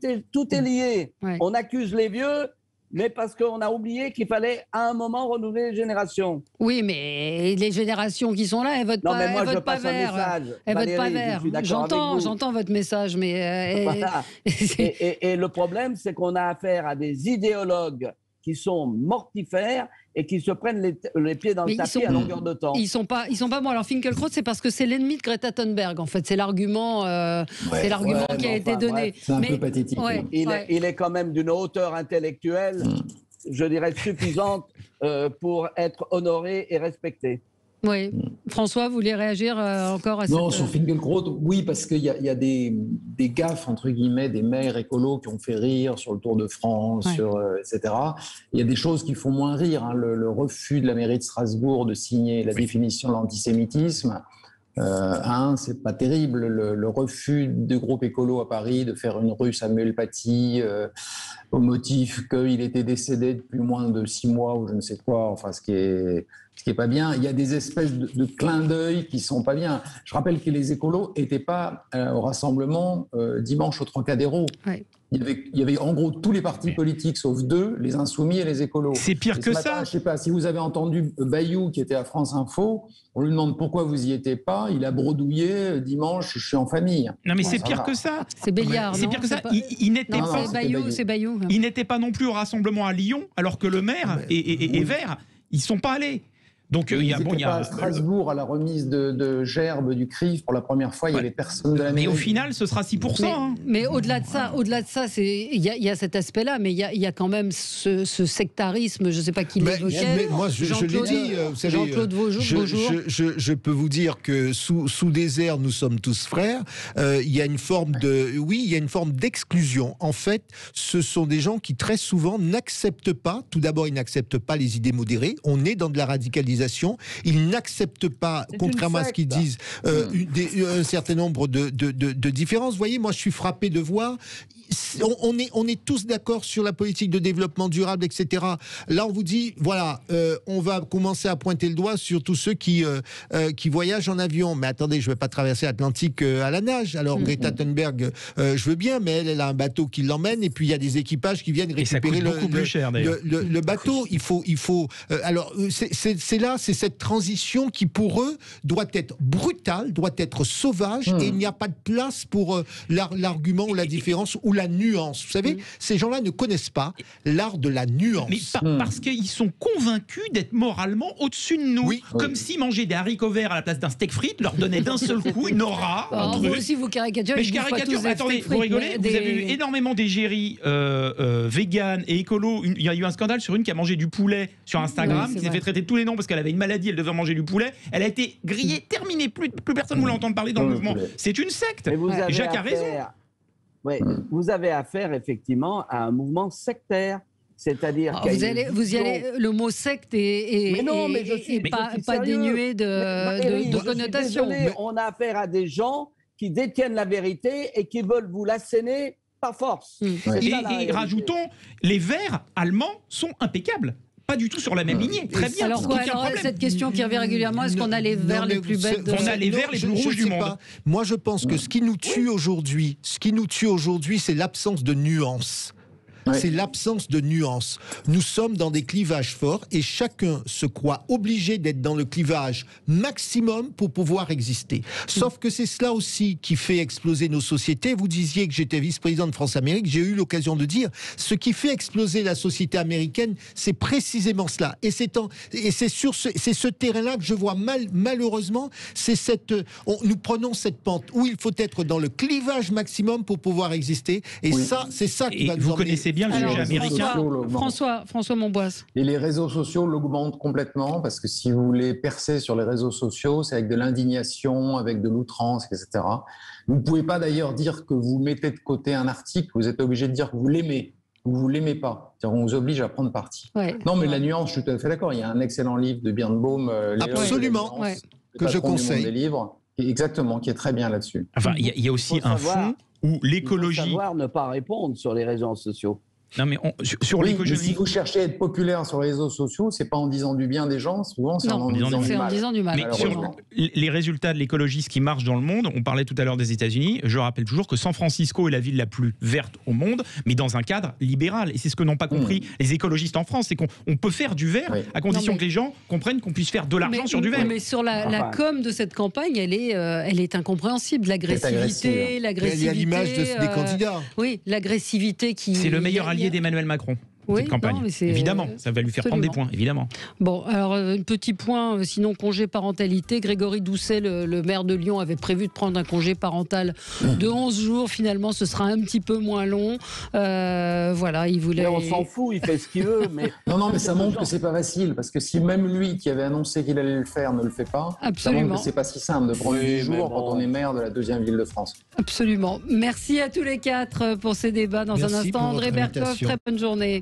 est lié. On accuse les vieux, mais parce qu'on a oublié qu'il fallait à un moment renouveler les générations. Oui, mais les générations qui sont là, elles votent pas vert. Non, mais moi, je passe un message. Elles votent pas vert. J'entends votre message, mais... Voilà. Et le problème, c'est qu'on a affaire à des idéologues qui sont mortifères et qui se prennent les pieds dans le tapis à longueur de temps. Ils sont pas bons. Alors Finkielkraut, c'est parce que c'est l'ennemi de Greta Thunberg, en fait. C'est l'argument qui a été donné. C'est un peu pathétique. Il est quand même d'une hauteur intellectuelle, je dirais, suffisante pour être honoré et respecté. Oui. François, vous voulez réagir encore à ça? Non, sur Finkielkraut, oui, parce qu'il y a des gaffes, entre guillemets, des maires écolos qui ont fait rire sur le Tour de France, etc. Il y a des choses qui font moins rire. Hein. Le refus de la mairie de Strasbourg de signer la définition de l'antisémitisme, c'est pas terrible. Le refus du groupe écolo à Paris de faire une rue Samuel Paty au motif qu'il était décédé depuis moins de 6 mois ou je ne sais quoi, enfin ce qui est pas bien. Il y a des espèces de clins d'œil qui sont pas bien. Je rappelle que les écolos n'étaient pas au rassemblement dimanche au Trocadéro. Il y avait en gros tous les partis politiques sauf 2, les Insoumis et les écolos. C'est pire que ça. Je sais pas si vous avez entendu Bayou qui était à France Info. On lui demande pourquoi vous y étiez pas. Il a brodouillé dimanche. Je suis en famille. Non mais c'est pire que ça. C'est Béliard. C'est pire que ça. Il n'était pas. C'est Bayou. Il n'était pas non plus au rassemblement à Lyon, alors que le maire et Vert, ils sont pas allés. Donc il y a à Strasbourg à la remise de gerbes du CRIF pour la première fois, il y avait personne de la mairie. Mais au final, ce sera 6%. Mais au-delà de ça, il y a cet aspect-là, mais il y a quand même ce sectarisme, je ne sais pas qui l'évoquait. Mais moi, je l'ai dit, vous savez, Jean-Claude Beaujour. Je peux vous dire que sous des airs, nous sommes tous frères. Il y a une forme d'exclusion. En fait, ce sont des gens qui très souvent n'acceptent pas. Tout d'abord, ils n'acceptent pas les idées modérées. On est dans de la radicalisation. Ils n'acceptent pas, contrairement à ce qu'ils disent, un certain nombre de différences. Vous voyez, moi, je suis frappé de voir. On est tous d'accord sur la politique de développement durable, etc. Là, on vous dit, voilà, on va commencer à pointer le doigt sur tous ceux qui voyagent en avion. Mais attendez, je ne vais pas traverser l'Atlantique à la nage. Alors, Greta Thunberg, je veux bien, mais elle a un bateau qui l'emmène, et puis il y a des équipages qui viennent récupérer le bateau. Il faut. Alors, c'est cette transition qui, pour eux, doit être brutale, doit être sauvage, et il n'y a pas de place pour l'argument ou la différence ou la nuance. Vous savez, ces gens-là ne connaissent pas l'art de la nuance. Mais parce qu'ils sont convaincus d'être moralement au-dessus de nous. Comme si manger des haricots verts à la place d'un steak frites leur donnait d'un seul coup une aura. Vous aussi, vous caricaturez. Mais je caricature. Attendez, vous rigolez. Vous avez eu énormément d'égéries véganes et écolos. Il y a eu un scandale sur une qui a mangé du poulet sur Instagram, qui s'est fait traiter de tous les noms parce qu'elle avait une maladie, elle devait manger du poulet. Elle a été grillée, terminée. Plus personne ne voulait entendre parler dans le mouvement. C'est une secte. Jacques a raison. Oui, vous avez affaire effectivement à un mouvement sectaire. C'est-à-dire vous y allez, le mot secte est pas dénué de connotation. On a affaire à des gens qui détiennent la vérité et qui veulent vous l'asséner par force. Et rajoutons, les Verts allemands sont impeccables. Pas du tout sur la même lignée. Très bien. Alors cette question qui revient régulièrement, est-ce qu'on a les verts les plus bêtes On a les verts les plus rouges du monde. Moi, je pense que ce qui nous tue aujourd'hui, c'est l'absence de nuance. C'est l'absence de nuance. Nous sommes dans des clivages forts et chacun se croit obligé d'être dans le clivage maximum pour pouvoir exister. Sauf que c'est cela aussi qui fait exploser nos sociétés. Vous disiez que j'étais vice-président de France-Amérique. J'ai eu l'occasion de dire, ce qui fait exploser la société américaine, c'est précisément cela. Et c'est ce terrain-là que je vois malheureusement, nous prenons cette pente où il faut être dans le clivage maximum pour pouvoir exister. Et ça, c'est ça qui va nous emmener. Connaissez bien le sujet américain. François Monboisse. Et les réseaux sociaux l'augmentent complètement, parce que si vous voulez percer sur les réseaux sociaux, c'est avec de l'indignation, avec de l'outrance, etc. Vous ne pouvez pas d'ailleurs dire que vous mettez de côté un article, vous êtes obligé de dire que vous l'aimez ou vous ne l'aimez pas. On vous oblige à prendre parti. Non, mais la nuance, je suis tout à fait d'accord. Il y a un excellent livre de Birnbaum, absolument, que je conseille. Des livres, exactement, qui est très bien là-dessus. Enfin, il y a aussi un fond où l'écologie... Il faut savoir ne pas répondre sur les réseaux sociaux. Non, mais sur l'écologie... Si vous cherchez à être populaire sur les réseaux sociaux, c'est pas en disant du bien des gens, souvent c'est en disant du mal. Mais sur les résultats de l'écologie, ce qui marche dans le monde, on parlait tout à l'heure des États-Unis, je rappelle toujours que San Francisco est la ville la plus verte au monde, mais dans un cadre libéral. Et c'est ce que n'ont pas compris les écologistes en France, c'est qu'on peut faire du vert à condition que les gens comprennent qu'on puisse faire de l'argent sur du vert. Mais sur la com de cette campagne, elle est incompréhensible. L'agressivité, il y a l'image des candidats. Oui, l'agressivité qui... C'est le meilleur allié d'Emmanuel Macron. Cette campagne. Évidemment, ça va lui faire prendre des points, évidemment. Bon, alors, un petit point, sinon, congé parentalité. Grégory Doucet, le maire de Lyon, avait prévu de prendre un congé parental de 11 jours. Finalement, ce sera un petit peu moins long. Voilà, il voulait... Mais on s'en fout, il fait ce qu'il veut. Mais... Non, mais ça montre que c'est pas facile, parce que si même lui, qui avait annoncé qu'il allait le faire, ne le fait pas, ça montre que c'est pas si simple de prendre 10 jours quand on est maire de la deuxième ville de France. Absolument. Merci à tous les quatre pour ces débats. Dans un instant, André Berkoff, très bonne journée.